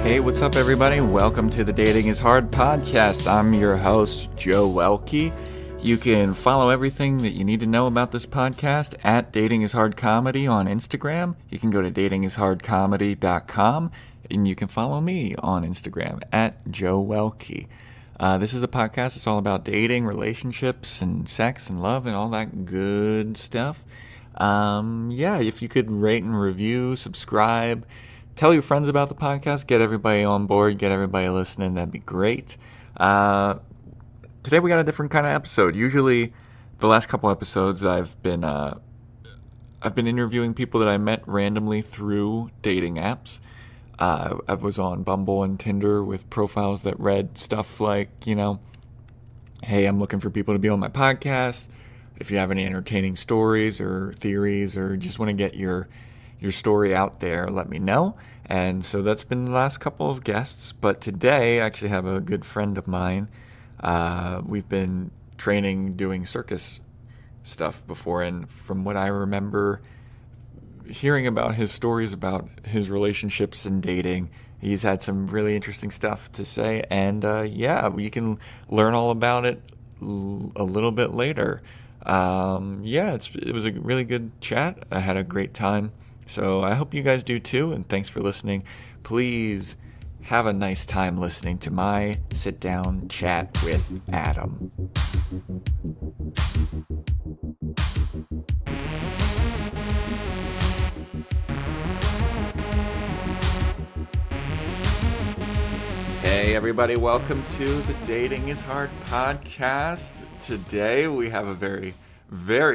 Hey, what's up, everybody? Welcome to the Dating is Hard podcast. I'm your host, Joe Welkie. You can follow everything that you need to know about this podcast at Dating is Hard Comedy on Instagram. You can go to datingishardcomedy.com, and you can follow me on Instagram at Joe Welkie. This is a podcast that's all about dating, relationships, and sex and love and all that good stuff. If you could rate and review, subscribe, tell your friends about the podcast, get everybody on board, get everybody listening, that'd be great. Today we got a different kind of episode. Usually the last couple episodes I've been interviewing people that I met randomly through dating apps. I was on Bumble and Tinder with profiles that read stuff like, hey, I'm looking for people to be on my podcast. If you have any entertaining stories or theories or just want to get your story out there, let me know. And so that's been the last couple of guests. But today I actually have a good friend of mine. We've been training doing circus stuff before. And from what I remember hearing about his stories about his relationships and dating, he's had some really interesting stuff to say. And we can learn all about it a little bit later. It was a really good chat. I had a great time. So I hope you guys do too, and thanks for listening. Please have a nice time listening to my sit-down chat with Adam. Hey everybody, welcome to the Dating is Hard podcast. Today we have a very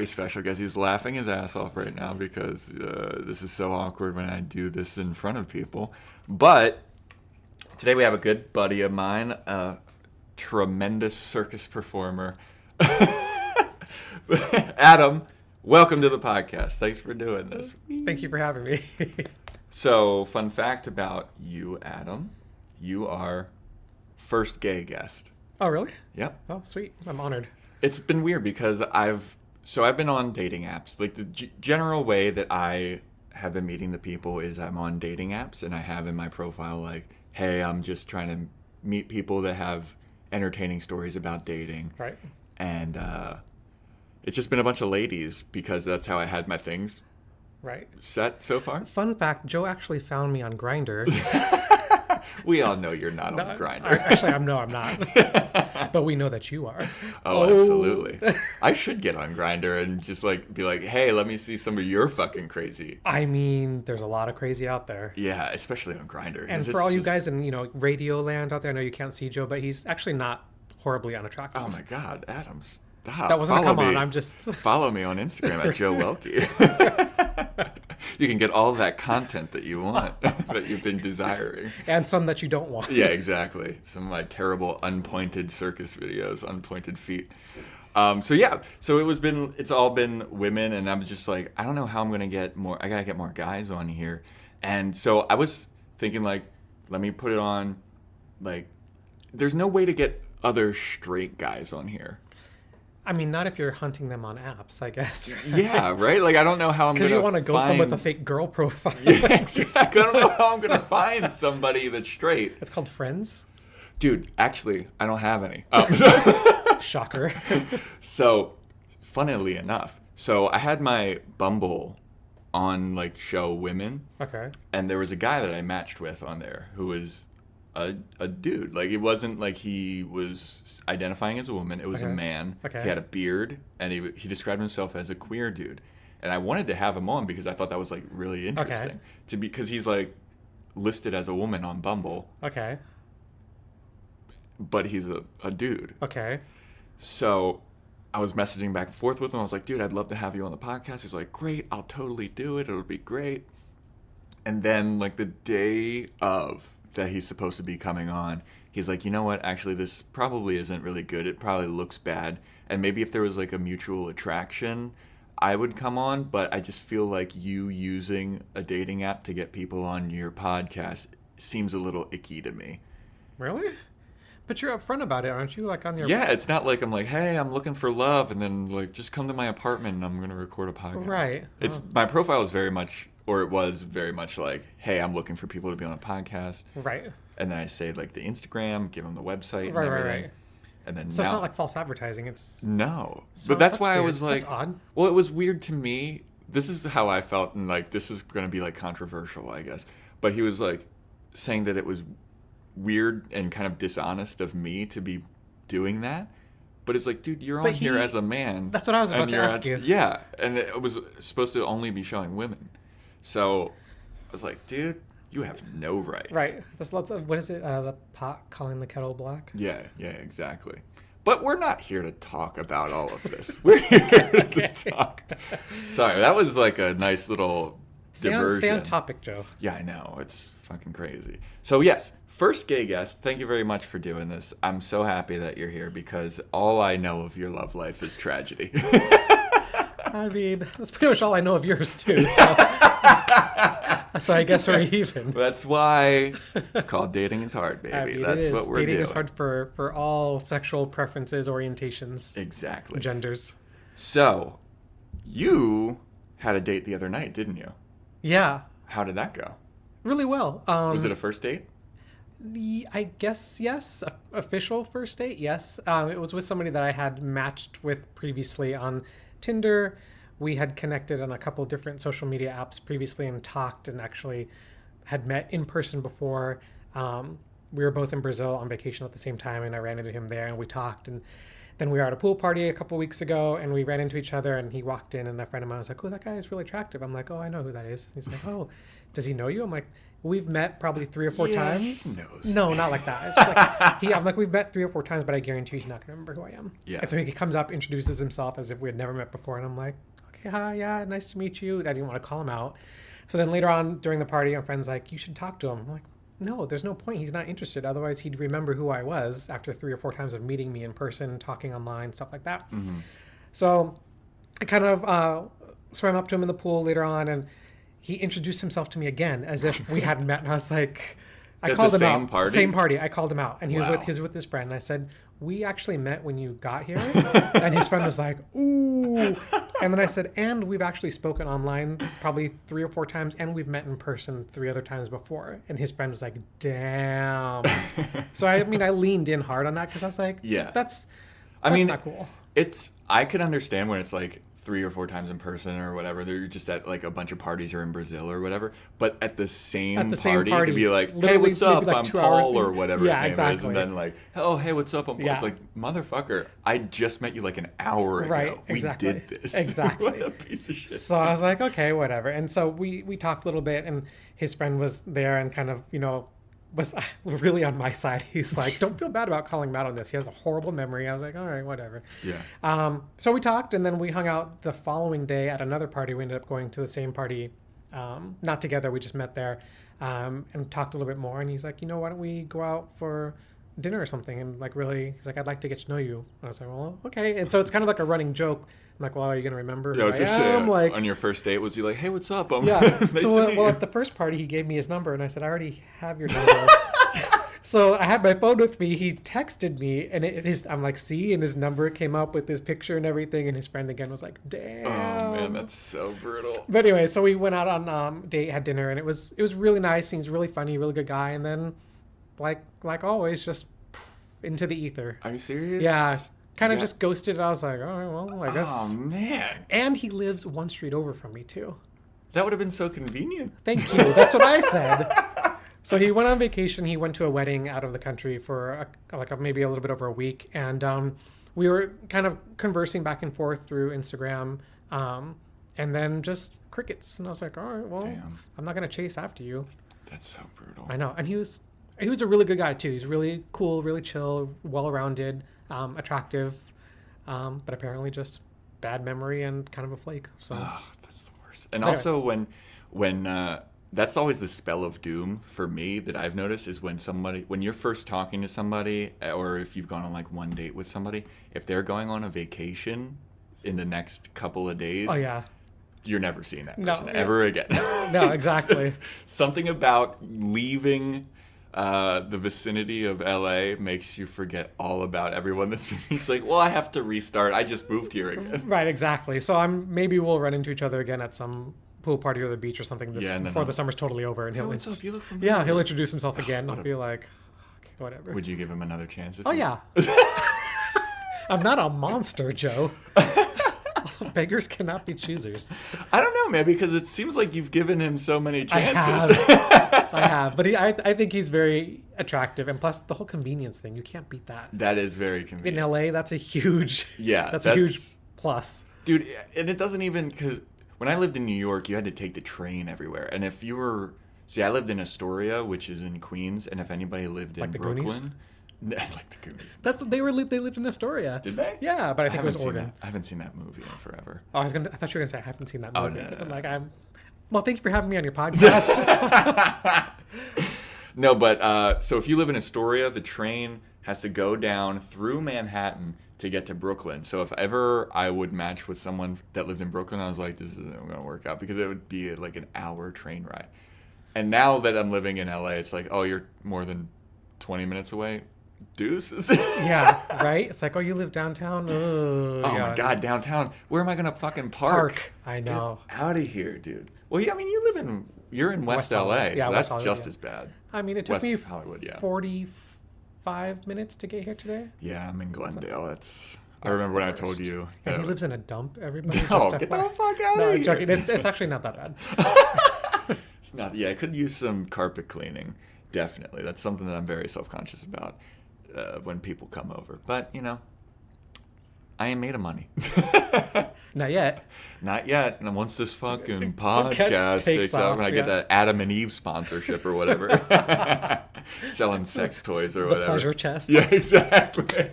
special guest. He's laughing his ass off right now because this is so awkward when I do this in front of people. But today we have a good buddy of mine, a tremendous circus performer. Adam, welcome to the podcast. Thanks for doing this. Thank you for having me. So, fun fact about you, Adam. You are first gay guest. Oh, really? Yep. Oh, sweet. I'm honored. It's been weird because I've been on dating apps. Like the general way that I have been meeting the people is I'm on dating apps and I have in my profile like, hey, I'm just trying to meet people that have entertaining stories about dating. Right. And it's just been a bunch of ladies because that's how I had my things set so far. Fun fact, Joe actually found me on Grindr. We all know you're not on Grindr. Actually, I'm not. But we know that you are. Oh, absolutely. I should get on Grindr and just be like, hey, let me see some of your fucking crazy. I mean, there's a lot of crazy out there. Yeah, especially on Grindr. And for all you guys in, radio land out there, I know you can't see Joe, but he's actually not horribly unattractive. Oh my God, Adam, stop. That wasn't a come on, I'm just... Follow me on Instagram at Joe Welkie. You can get all that content that you want, that you've been desiring. And some that you don't want. Yeah, exactly. Some of my terrible unpointed circus videos, unpointed feet. It's all been women, and I'm just like, I don't know how I'm going to get more. I got to get more guys on here. And so I was thinking let me put it on, there's no way to get other straight guys on here. I mean, not if you're hunting them on apps, I guess. Yeah, right? I don't know how I'm going to Because you want to go some with a fake girl profile. Yeah, exactly. I don't know how I'm going to find somebody that's straight. It's called Friends? Dude, actually, I don't have any. Oh. Shocker. So, funnily enough, I had my Bumble on, show women. Okay. And there was a guy that I matched with on there who was a dude. It wasn't like he was identifying as a woman. It was a man. Okay. He had a beard, and he described himself as a queer dude. And I wanted to have him on because I thought that was really interesting. Okay. Because he's listed as a woman on Bumble. Okay. But he's a dude. Okay. So I was messaging back and forth with him. I was like, dude, I'd love to have you on the podcast. He's like, great, I'll totally do it. It'll be great. And then the day of that he's supposed to be coming on, he's like, you know what, actually this probably isn't really good. It probably looks bad. And maybe if there was a mutual attraction, I would come on, but I just feel like you using a dating app to get people on your podcast seems a little icky to me. Really? But you're upfront about it, aren't you? On your... Yeah, it's not like I'm like, hey, I'm looking for love, and then just come to my apartment and I'm going to record a podcast. Right. My profile is very much or it was very much like, hey, I'm looking for people to be on a podcast. Right. And then I say like the Instagram, give them the website and Right, everything. right. And then So now, it's not like false advertising. It's no. so But that's why I weird. was like, That's odd. well, it was weird to me. This is how I felt, and like this is going to be like controversial, I guess. But he was like saying that it was weird and kind of dishonest of me to be doing that. But it's like, dude, you're on here as a man. That's what I was about to ask you. Yeah, and it was supposed to only be showing women. So I was like, dude, you have no rights. Right. That's what is it? The pot calling the kettle black. Yeah, exactly. But we're not here to talk about all of this. We're here to talk. Sorry, that was like a nice little diversion. Stay on topic, Joe. Yeah, I know. It's fucking crazy. So yes, first gay guest. Thank you very much for doing this. I'm so happy that you're here because all I know of your love life is tragedy. I mean, that's pretty much all I know of yours too. So, so I guess we're even. That's why it's called Dating is Hard, baby. I mean, That's what we're doing. Dating is hard for all sexual preferences, orientations, Exactly. genders. So, you had a date the other night, didn't you? Yeah. How did that go? Really well. Was it a first date? I guess yes. Official first date, yes. It was with somebody that I had matched with previously on Tinder. We had connected on a couple different social media apps previously and talked and actually had met in person before. We were both in Brazil on vacation at the same time, and I ran into him there and we talked. And then we were at a pool party a couple weeks ago and we ran into each other, and he walked in and a friend of mine was like, oh, that guy is really attractive. I'm like, oh, I know who that is. And he's like, oh, does he know you? I'm like, we've met probably 3 or 4 times. He knows. No, not like that. It's just like, I'm like, we've met 3 or 4 times, but I guarantee he's not going to remember who I am. Yeah. And so he comes up, introduces himself as if we had never met before. And I'm like, okay, hi, yeah, nice to meet you. I didn't want to call him out. So then later on during the party, my friend's like, you should talk to him. I'm like, no, there's no point. He's not interested. Otherwise, he'd remember who I was after 3 or 4 times of meeting me in person, talking online, stuff like that. Mm-hmm. So I kind of swam up to him in the pool later on, and he introduced himself to me again as if we hadn't met. And I was like, I called him out. Party? Same party. I called him out, and he was with his friend. And I said, we actually met when you got here. And his friend was like, ooh. And then I said, and we've actually spoken online probably 3 or 4 times, and we've met in person 3 other times before. And his friend was like, damn. So I mean, I leaned in hard on that because I was like, yeah, that's not cool. I could understand when it's like 3 or 4 times in person or whatever. They're just at like a bunch of parties or in Brazil or whatever. But at the same party to be like, hey, what's up? Like I'm Paul or whatever his name is. And then like, oh, hey, what's up? I'm Paul. Yeah. It's like, motherfucker, I just met you like an hour ago. Right, exactly. We did this. Exactly. What a piece of shit. So I was like, okay, whatever. And so we talked a little bit, and his friend was there and kind of, was really on my side. He's like, don't feel bad about calling him out on this. He has a horrible memory. I was like, all right, whatever. Yeah. So we talked, and then we hung out the following day at another party. We ended up going to the same party, not together. We just met there and talked a little bit more. And he's like, why don't we go out for dinner or something? And like, really, he's like, I'd like to get to know you. And I was like, well, okay. And so it's kind of like a running joke. I'm like, well, are you going to remember who I am? Like, on your first date, was he like, hey, what's up? Yeah. Nice to meet you. At the first party, he gave me his number, and I said, I already have your number. So I had my phone with me. He texted me, and I'm like, see, and his number came up with his picture and everything, and his friend again was like, damn. Oh, man, that's so brutal. But anyway, so we went out on date, had dinner, and it was really nice. He's really funny, really good guy. And then, like always, just into the ether. Are you serious? Yeah. Kind of just ghosted. I was like, all right, well, I guess. Oh, man. And he lives 1 street over from me, too. That would have been so convenient. Thank you. That's what I said. So he went on vacation. He went to a wedding out of the country for maybe a little bit over a week. And we were kind of conversing back and forth through Instagram. And then just crickets. And I was like, all right, well, damn. I'm not going to chase after you. That's so brutal. I know. And he was a really good guy, too. He's really cool, really chill, well-rounded, attractive, but apparently just bad memory and kind of a flake. So that's the worst. And also when that's always the spell of doom for me that I've noticed is when you're first talking to somebody, or if you've gone on like one date with somebody, if they're going on a vacation in the next couple of days, oh yeah, you're never seeing that person ever again. No, exactly. Something about leaving the vicinity of LA makes you forget all about everyone that's been. It's like, well, I have to restart. I just moved here again. Right, exactly. So maybe we'll run into each other again at some pool party or the beach or something before the summer's totally over, and what's up? You look familiar. Yeah, he'll introduce himself again. I'll be like, okay, whatever. Would you give him another chance? Yeah. I'm not a monster, Joe. Beggars cannot be choosers. I don't know, man, because it seems like you've given him so many chances. I have, but I think he's very attractive, and plus the whole convenience thing, you can't beat that. That is very convenient. In LA, that's a huge that's a huge plus. Dude, and it doesn't even, because when I lived in New York, you had to take the train everywhere. And if you were, I lived in Astoria, which is in Queens, and if anybody lived in Brooklyn, like the Goonies. They lived in Astoria. Did they? Yeah, but I think it was Oregon. I haven't seen that movie in forever. Oh, I thought you were gonna say I haven't seen that movie. Oh, no. Like well, thank you for having me on your podcast. No, but so if you live in Astoria, the train has to go down through Manhattan to get to Brooklyn. So if ever I would match with someone that lived in Brooklyn, I was like, this isn't going to work out, because it would be like an hour train ride. And now that I'm living in LA, it's like, oh, you're more than 20 minutes away? Deuces. Yeah, right? It's like, oh, you live downtown? Oh my God, downtown. Where am I going to fucking park? I know. Get out of here, dude. Well, yeah, I mean, you're in West LA, so that's just as bad. I mean, it took me Hollywood, 45 minutes to get here today. Yeah, I'm in Glendale. I remember when I told you. And he lives in a dump, everybody. No, get the fuck out of here. Joking. It's actually not that bad. It's not. Yeah, I could use some carpet cleaning. Definitely. That's something that I'm very self-conscious about when people come over. But, I ain't made of money. Not yet. Not yet. And once this fucking podcast takes off, and I get that Adam and Eve sponsorship or whatever, selling sex toys or whatever. The pleasure chest. Yeah, exactly.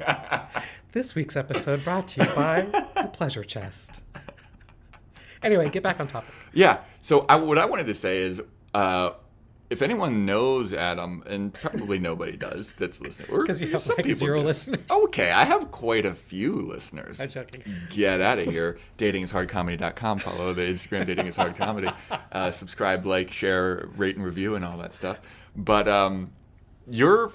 This week's episode brought to you by the pleasure chest. Anyway, get back on topic. Yeah. So what I wanted to say is, if anyone knows Adam, and probably nobody does that's listening. Because you have like 0 listeners. Okay, I have quite a few listeners. I'm joking. Get out of here. datingishardcomedy.com. Follow the Instagram Dating is Hard Comedy. Subscribe, like, share, rate, and review, and all that stuff. But your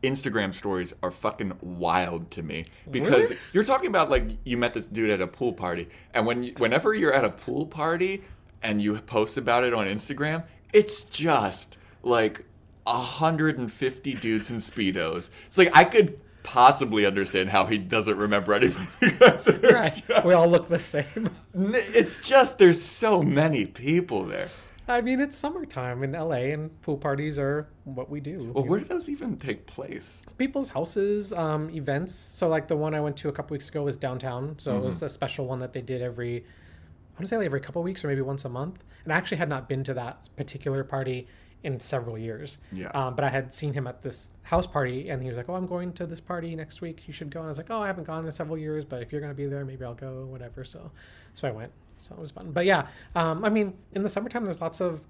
Instagram stories are fucking wild to me. Because Really? You're talking about, like, you met this dude at a pool party. And whenever you're at a pool party and you post about it on Instagram, it's just like 150 dudes in Speedos. It's like, I could possibly understand how he doesn't remember anybody. Right. We all look the same. It's just, there's so many people there. I mean, it's summertime in LA, and pool parties are what we do. Well, where do those even take place? People's houses, events. So, like, the one I went to a couple weeks ago was downtown. So it was a special one that they did every couple of weeks or maybe once a month. And I actually had not been to that particular party in several years. Yeah. But I had seen him at this house party, and he was like, oh, I'm going to this party next week. You should go. And I was like, oh, I haven't gone in several years, but if you're going to be there, maybe I'll go, whatever. So I went. So it was fun. But yeah, I mean, in the summertime, there's lots of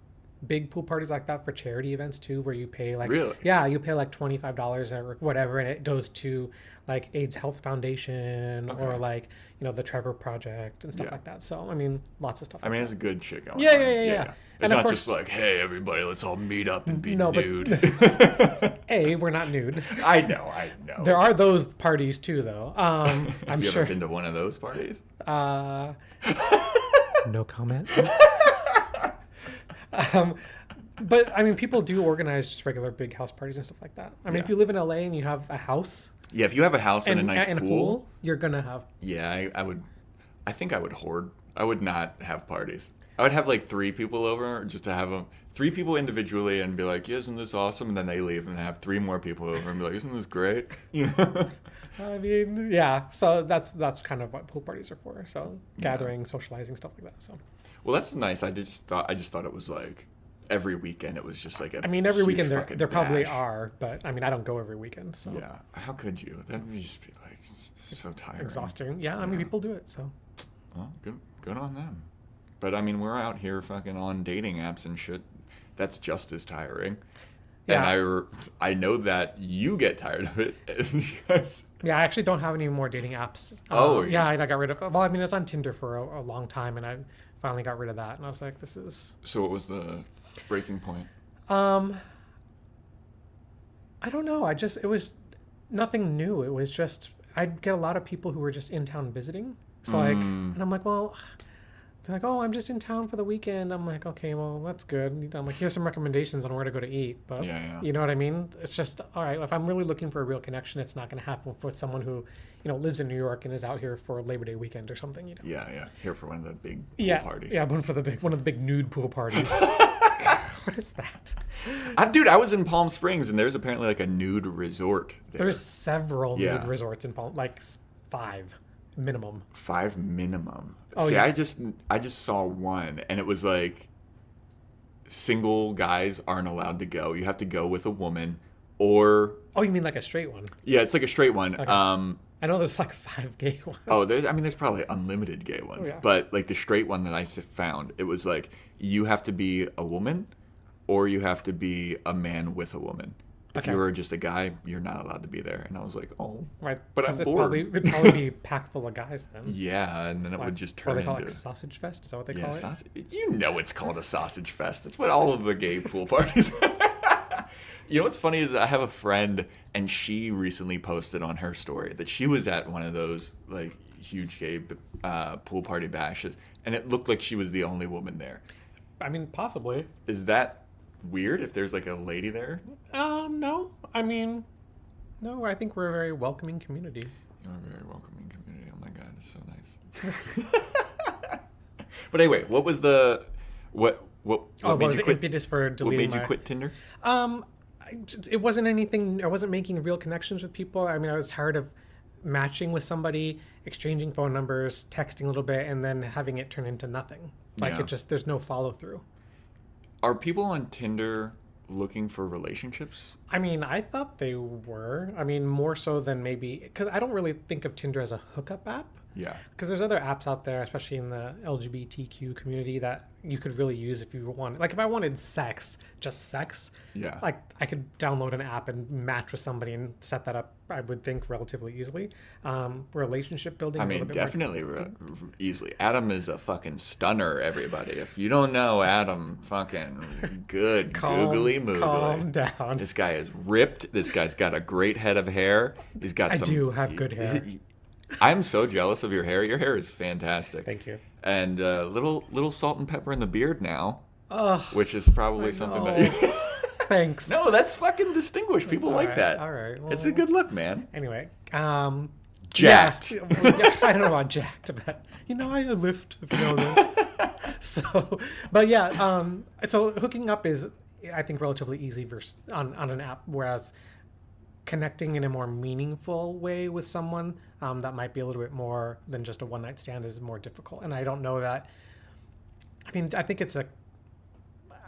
big pool parties like that for charity events too, where you pay like, really? Yeah, you pay like $25 or whatever, and it goes to like AIDS Health Foundation or like, the Trevor Project and stuff like that. So, I mean, lots of stuff. I mean, it's a good shit going on. Yeah. It's not just like, hey, everybody, let's all meet up and be nude. A, we're not nude. I know. There are those parties too, though. Have you ever been to one of those parties? No comment. But I mean, people do organize just regular big house parties and stuff like that. I mean, if you live in LA and you have a house, if you have a house and a nice pool, you're gonna have. Yeah, I would. I think I would hoard. I would not have parties. I would have like 3 people over just to have them. 3 people individually and be like, yeah, isn't this awesome? And then they leave and have 3 more people over and be like, isn't this great? I mean, yeah. So that's kind of what pool parties are for. So gathering, socializing, stuff like that. So. Well, that's nice. I just thought it was like every weekend it was just like a. I mean, every weekend there bash. probably are, but I mean, I don't go every weekend. So. Yeah. How could you? That would just be like so tiring. Exhausting. Yeah. I mean, people do it. So. Well, good on them. But I mean, we're out here fucking on dating apps and shit. That's just as tiring. Yeah. And I know that you get tired of it. Yes. Yeah, I actually don't have any more dating apps. Yeah, I got rid of. Well, I mean, I was on Tinder for a long time, and I finally got rid of that. And I was like, this is. So what was the breaking point? I don't know. It was nothing new. It was just I'd get a lot of people who were just in town visiting. It's like, and I'm like, well, They're like, oh, I'm just in town for the weekend. I'm like, okay, well, that's good. I'm like, here's some recommendations on where to go to eat. But Yeah. you know what I mean? It's just, all right, if I'm really looking for a real connection, it's not going to happen with someone who, lives in New York and is out here for Labor Day weekend or something, Yeah. Here for one of the big Yeah, pool parties. yeah, one of the big nude pool parties. What is that? Dude, I was in Palm Springs, and there's apparently like a nude resort there. There's several Yeah. nude resorts in Palm, like 5 minimum. 5 minimum. Oh, See, yeah. I just saw one, and it was like single guys aren't allowed to go. You have to go with a woman, or Oh, you mean like a straight one? yeah, it's like a straight one. Okay. I know there's like 5 gay ones. Oh, there's probably unlimited gay ones, Oh, yeah. but like the straight one that I found, it was like you have to be a woman, or you have to be a man with a woman. If Okay. you were just a guy, you're not allowed to be there. And I was like, oh, Right, but 'cause I'm bored. it'd probably be packed full of guys then. Yeah, and then it Why- would just What turn do they call it, into like sausage fest? Is that what they yeah, call it? sausage. You know, it's called a sausage fest. That's what all of the gay pool parties. You know what's funny is I have a friend, and she recently posted on her story that she was at one of those like huge gay pool party bashes, and it looked like she was the only woman there. I mean, possibly. Is that weird if there's like a lady there? No. I mean, no. I think we're a very welcoming community. You're a very welcoming community. Oh my god, it's so nice. But anyway, what was the what What made was you the quit? impetus for What deleting made you quit Tinder? It wasn't anything. I wasn't making real connections with people. I mean, I was tired of matching with somebody, exchanging phone numbers, texting a little bit, and then having it turn into nothing. Like Yeah. there's no follow through. Are people on Tinder looking for relationships? I mean, I thought they were. I mean, more so than maybe because I don't really think of Tinder as a hookup app. Yeah. Because there's other apps out there, especially in the LGBTQ community, that you could really use if you wanted. Like, if I wanted sex, just sex, Yeah. like I could download an app and match with somebody and set that up. I would think relatively easily. Relationship building. I is a mean, little bit more- definitely easily. Adam is a fucking stunner, everybody. If you don't know Adam, fucking good googly moogly. Calm down. This guy is ripped. This guy's got a great head of hair. He's got I some. do have good hair. I'm so jealous of your hair. Your hair is fantastic. Thank you. And little salt and pepper in the beard now, Ugh. which is probably something know. that. Thanks. No, that's fucking distinguished. People All like right, that. all right, It's a well- good look, man. Anyway, Jacked. Yeah, well, yeah, I don't know about jacked, but I lift. If you know that. So, but yeah, so hooking up is, I think, relatively easy on an app, whereas connecting in a more meaningful way with someone that might be a little bit more than just a one night stand is more difficult. And I don't know that. I mean, I think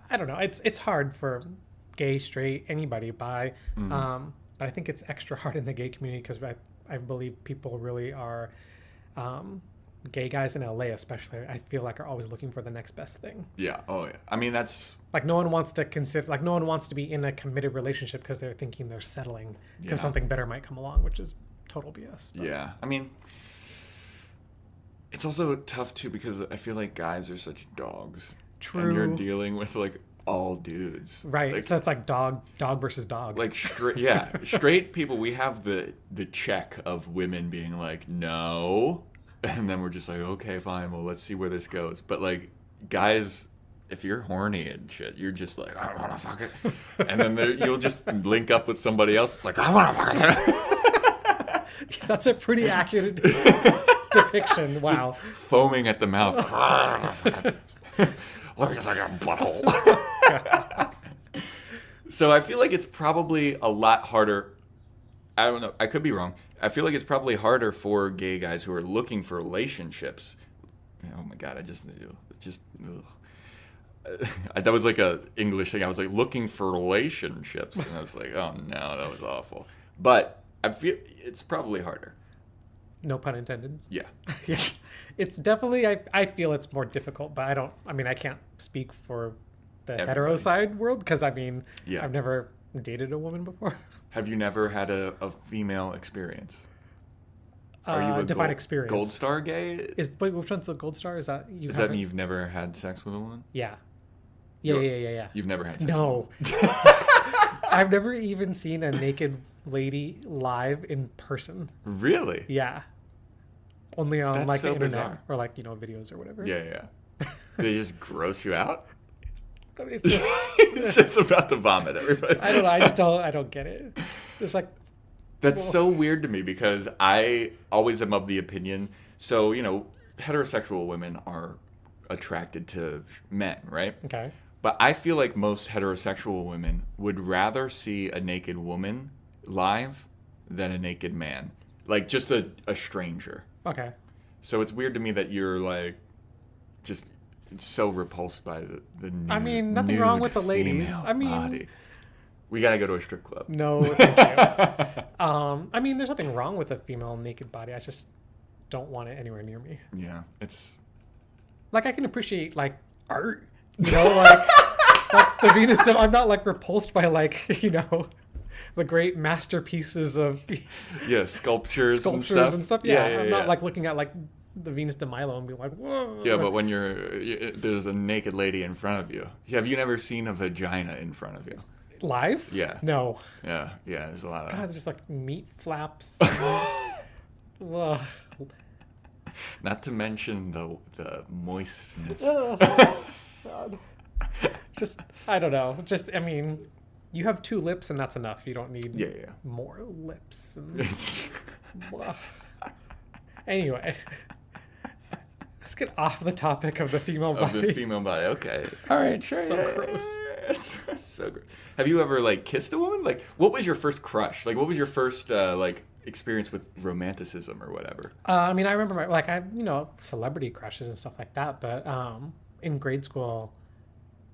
I don't know. It's hard for gay, straight, anybody, bi. But I think it's extra hard in the gay community because I believe people really are, gay guys in LA especially, I feel like are always looking for the next best thing. Yeah. Oh, yeah. I mean, that's. Like no one wants to be in a committed relationship because they're thinking they're settling because Yeah. something better might come along, which is total BS. But Yeah. I mean, it's also tough too because I feel like guys are such dogs. True. And you're dealing with like all dudes. Right. Like, So it's like dog versus dog. like straight, yeah, straight people. We have the check of women being like no, and then we're just like okay, fine. Well, let's see where this goes. But like guys, if you're horny and shit, you're just like I want to fuck it, and then you'll just link up with somebody else. It's like I want to fuck it. That's a pretty accurate depiction. Wow. Foaming at the mouth. Let me just like a butthole. So I feel like it's probably a lot harder. I don't know. I could be wrong. I feel like it's probably harder for gay guys who are looking for relationships. Oh my god! That was like a English thing. I was like looking for relationships, and I was like, oh no, that was awful. But I feel it's probably harder. No pun intended. Yeah. Yeah. It's definitely, I feel it's more difficult, but I can't speak for the hetero Everybody. side world because Yeah. I've never dated a woman before. Have you never had a female experience? Are you a Define gold, experience. Gold star gay? Wait, which one's the gold star? Is that you? Does that mean you've never had sex with a woman? Yeah. You're- Yeah. You've never had sex No. with a woman? I've never even seen a naked lady live in person. Really? Yeah. Only on That's like so the internet bizarre. or like, videos or whatever. Yeah. Do they just gross you out? It's just, He's just about to vomit, everybody. I don't know. I don't get it. It's like, That's so weird to me because I always am of the opinion. So, heterosexual women are attracted to men, right? okay. But I feel like most heterosexual women would rather see a naked woman live than a naked man. Like, just a stranger. Okay. So it's weird to me that you're, like, just so repulsed by the nude, I mean, nothing wrong with the nude ladies. female I mean, body. We gotta go to a strip club. no, thank you. I mean, there's nothing wrong with a female naked body. I just don't want it anywhere near me. Yeah, it's... Like, I can appreciate, like, art, like the Venus. I'm not, like, repulsed by, like, the great masterpieces of sculptures and stuff. Yeah, I'm not, like, looking at, like, the Venus de Milo and be like, whoa. Yeah, but when there's a naked lady in front of you. Have you never seen a vagina in front of you? Live? Yeah. No. Yeah, there's a lot of... God, there's just, like, meat flaps. Ugh. Not to mention the moistness. Oh, God. Just, I don't know. Just, I mean, you have 2 lips and that's enough. You don't need more lips. And... Anyway, let's get off the topic of the female body. Of the female body, okay. All right, sure. So gross. It's so gross. Have you ever, like, kissed a woman? Like, what was your first crush? Like, what was your first, experience with romanticism or whatever? I mean, I remember celebrity crushes and stuff like that. But in grade school,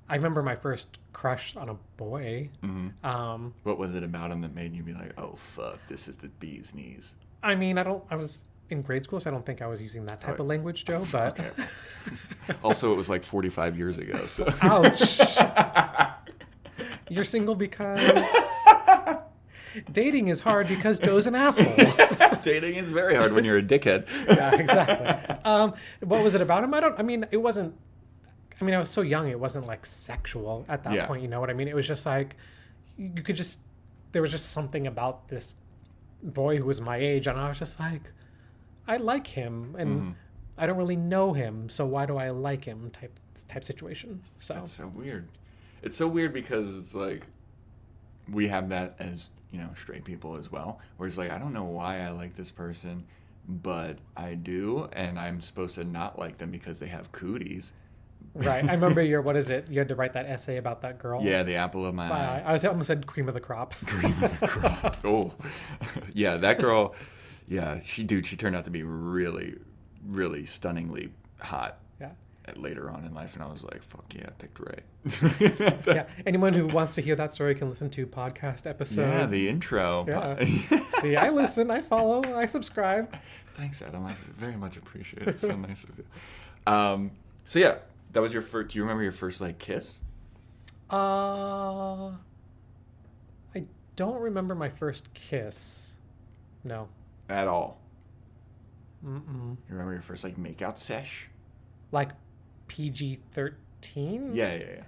I remember my first crush on a boy. Mm-hmm. What was it about him that made you be like, oh, fuck, this is the bee's knees? I mean, I was in grade school, so I don't think I was using that type of language, Joe. But okay. Also, it was like 45 years ago. So. Ouch. You're single because dating is hard because Joe's an asshole. Dating is very hard when you're a dickhead. Yeah, exactly. What was it about him? It wasn't. I mean, I was so young. It wasn't like sexual at that point. You know what I mean? It was just like you could just. There was just something about this boy who was my age, and I was just like, I like him, and I don't really know him, so why do I like him? Type situation. So that's so weird. It's so weird because it's like we have that as straight people as well. Where it's like I don't know why I like this person, but I do, and I'm supposed to not like them because they have cooties. Right. I remember what is it? You had to write that essay about that girl. Yeah, the apple of my eye. I almost said cream of the crop. Cream of the crop. Oh, yeah, that girl. Yeah, she turned out to be really, really stunningly hot. Yeah. Later on in life, and I was like, "Fuck yeah, I picked right." Yeah. Anyone who wants to hear that story can listen to podcast episode. Yeah, the intro. Yeah. See, I listen, I follow, I subscribe. Thanks, Adam. I very much appreciate it. It's so nice of you. So yeah, that was your first. Do you remember your first kiss? I don't remember my first kiss. No. At all. Mm-mm. You remember your first makeout sesh? Like PG-13? Yeah.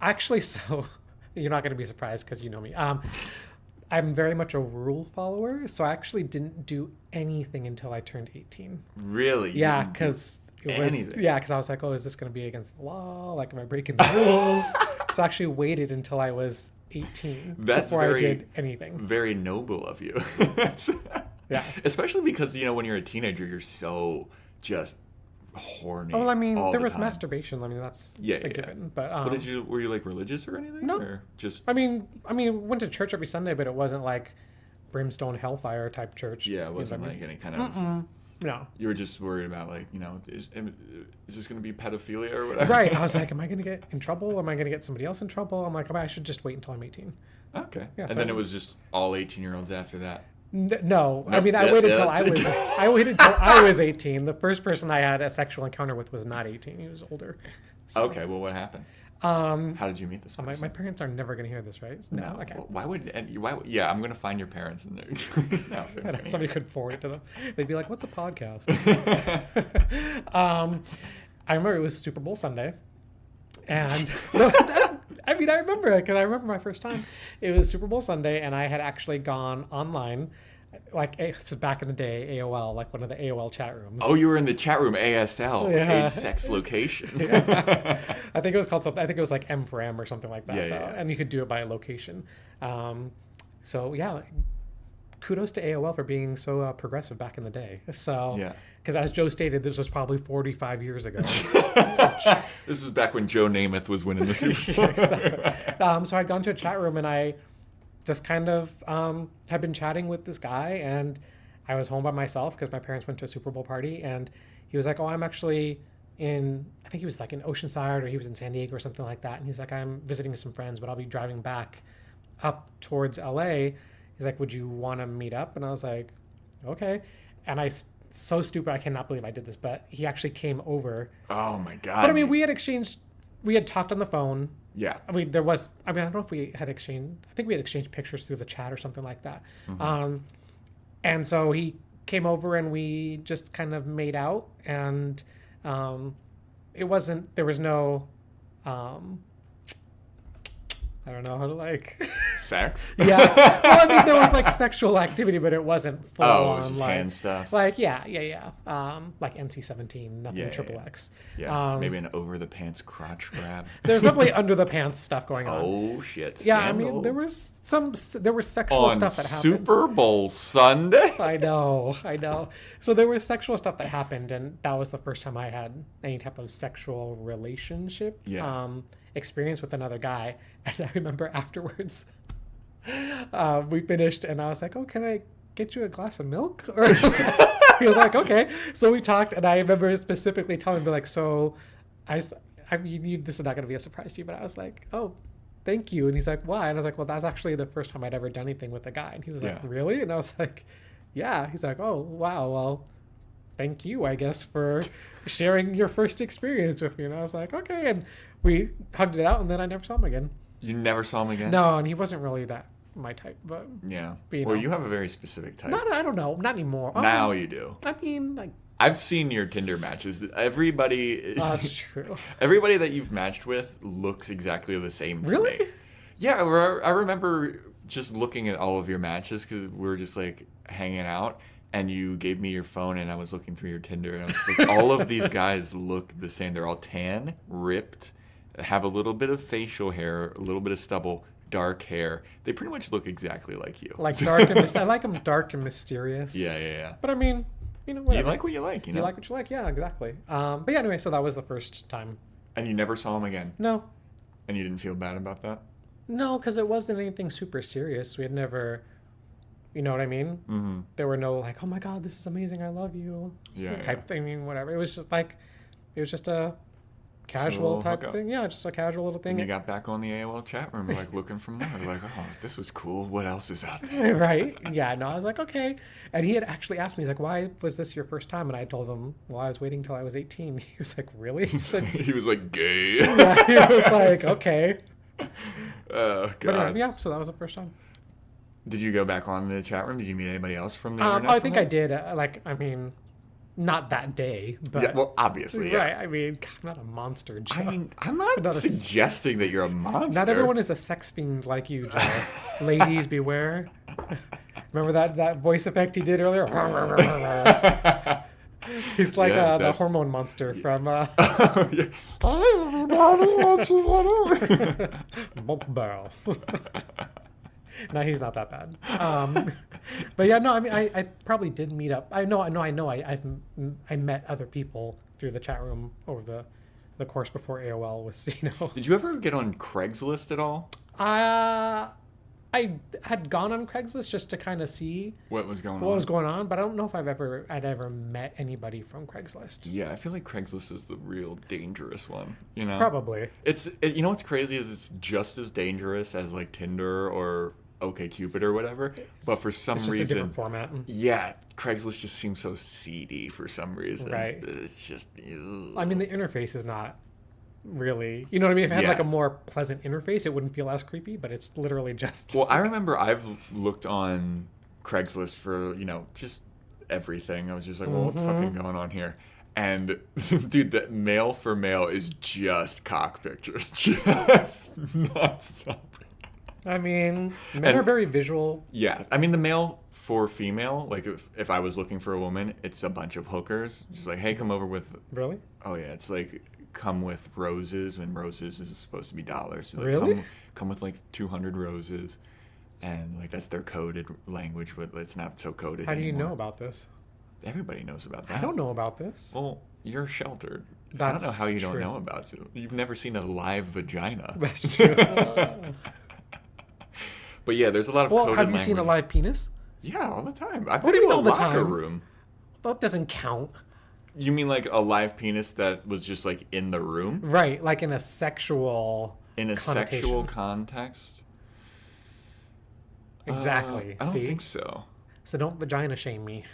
Actually, so you're not going to be surprised because you know me. I'm very much a rule follower, so I actually didn't do anything until I turned 18. Really? Yeah, because anything? Yeah, because I was like, oh, is this going to be against the law? Like, am I breaking the rules? So I actually waited until I was 18 before I did anything. Very noble of you. Yeah. Especially because when you're a teenager, you're so just horny. Oh, well, I mean, there was time. Masturbation. I mean, that's a given. But were you religious or anything? No. Or just I mean, went to church every Sunday, but it wasn't like brimstone hellfire type church. Yeah, it wasn't any kind of. No. You were just worried about is this going to be pedophilia or whatever? Right. I was like, am I going to get in trouble? Am I going to get somebody else in trouble? I'm like, I should just wait until I'm 18. Okay. Yeah, and then it was just all 18-year-olds after that. No, I mean, I waited till I was 18. The first person I had a sexual encounter with was not 18. He was older. So. Okay, well, what happened? How did you meet this person? My parents are never going to hear this, right? No. Okay. Well, why would? Yeah, I'm going to find your parents in there. No, somebody could forward it to them. They'd be like, "What's a podcast?" I remember it was Super Bowl Sunday, and I remember it because I remember my first time. It was Super Bowl Sunday, and I had actually gone online like this is back in the day, AOL, like one of the AOL chat rooms. Oh, you were in the chat room, ASL, Yeah. age, sex, location. I think it was called something. I think it was like M for M or something like that. Yeah, though. yeah. And you could do it by location. So yeah, kudos to AOL for being so progressive back in the day. So Yeah. because as Joe stated, this was probably 45 years ago. This is back when Joe Namath was winning the Super Bowl. Yeah, exactly. So I'd gone to a chat room and I just kind of had been chatting with this guy, and I was home by myself because my parents went to a Super Bowl party, and he was like, "Oh, I'm actually I think he was like in Oceanside or he was in San Diego or something like that." And he's like, "I'm visiting some friends, but I'll be driving back up towards LA." He's like, "Would you want to meet up?" And I was like, "Okay." And so stupid, I cannot believe I did this, but he actually came over. Oh my God. But I mean, we had talked on the phone. Yeah. I mean, I don't know if we had exchanged, I think we had exchanged pictures through the chat or something like that. Mm-hmm. And so he came over and we just kind of made out, and there was no, I don't know how to like. Sex? Yeah. Well, I mean, there was like sexual activity, but it wasn't full Oh, on it was just like hand stuff. Like yeah. Like NC-17, nothing Yeah, triple yeah. X. Yeah. Maybe an over the pants crotch grab. There's definitely under the pants stuff going on. Oh shit! Yeah, Scandal. I mean, there was sexual on stuff that happened. Super Bowl Sunday. I know. So there was sexual stuff that happened, and that was the first time I had any type of sexual relationship experience with another guy. And I remember afterwards, we finished, and I was like, "Oh, can I get you a glass of milk?" Or he was like, "Okay." So we talked, and I remember specifically telling him, like, "So, I mean, this is not going to be a surprise to you, but I was like, oh, thank you." And he's like, "Why?" And I was like, "Well, that's actually the first time I'd ever done anything with a guy." And he was like, "Really?" And I was like, "Yeah." He's like, "Oh, wow. Well, thank you, I guess, for sharing your first experience with me." And I was like, "Okay." And we hugged it out, and then I never saw him again. You never saw him again? No, and he wasn't really that my type, but Yeah. you Well, know. you have a very specific type. I don't know, not anymore. Now you do. I mean, like, I've seen your Tinder matches. Everybody is. that's true. Everybody that you've matched with looks exactly the same to Really? me. Yeah, I remember just looking at all of your matches because we were just like hanging out, and you gave me your phone, and I was looking through your Tinder, and I was like, all of these guys look the same. They're all tan, ripped, have a little bit of facial hair, a little bit of stubble, dark hair. They pretty much look exactly like you. Like dark and I like them dark and mysterious. Yeah. But I mean, whatever. You like what you like, you know? You like what you like, yeah, exactly. But yeah, anyway, so that was the first time. And you never saw him again? No, And you didn't feel bad about that? no, because it wasn't anything super serious. We had never, you know what I mean? Mm-hmm. There were no like, "Oh my God, this is amazing, I love you," type thing. I mean, whatever. It was just a casual type hookup. thing. Yeah, just a casual little thing. And you got back on the AOL chat room, like looking for more. Like, oh, this was cool. What else is out there? Right? Yeah, no, I was like, okay. And he had actually asked me, he's like, "Why was this your first time?" And I told him, "Well, I was waiting till I was 18. He was like, "Really?" He said, He was like, gay. yeah, he was like, "Okay." Oh, But God. yeah, so that was the first time. Did you go back on the chat room? Did you meet anybody else from the internet? I think I did. I mean, not that day, but Yeah, well, obviously, yeah. right. I mean, God, I'm not a monster, Joe. I mean, I'm not suggesting that you're a monster. Not everyone is a sex fiend like you, Joe. Ladies, beware. Remember that voice effect he did earlier? He's like the hormone monster from. Yeah. Barrels. No, he's not that bad. But yeah, no, I mean, I probably did meet up. I know. I met other people through the chat room over the course before AOL was, Did you ever get on Craigslist at all? I had gone on Craigslist just to kind of see What was going on? but I don't know if I'd ever met anybody from Craigslist. Yeah, I feel like Craigslist is the real dangerous one. Probably. You know what's crazy is it's just as dangerous as like Tinder or OkCupid or whatever, but for some It's just reason, a different format. yeah, Craigslist just seems so seedy for some reason. Right. It's just. Ugh. I mean, the interface is not really, you know what I mean? If it had like a more pleasant interface, it wouldn't feel as creepy, but it's literally just. Well, I remember I've looked on Craigslist for, just everything. I was just like, well, what's fucking going on here? And dude, the male for male is just cock pictures. Just nonstop. I mean, men And are very visual. yeah, I mean the male for female, like if I was looking for a woman, it's a bunch of hookers. Just like, hey, come over with. Really? Oh yeah, it's like come with roses, and roses is supposed to be dollars. So like, Really? come with like 200 roses, and like that's their coded language, but it's not so coded How do you anymore. know about this? Everybody knows about that. I don't know about this. Well, you're sheltered. I That's don't know how you don't true. know about it. You've never seen a live vagina. That's true. But yeah, there's a lot of Well, coded have you seen a language. live penis? Yeah, all the time. I've What been do you to mean a all the locker time? room. That doesn't count. You mean like a live penis that was just like in the room? Right, like in a sexual In a connotation. sexual context? Exactly. I don't See? think so. So don't vagina shame me.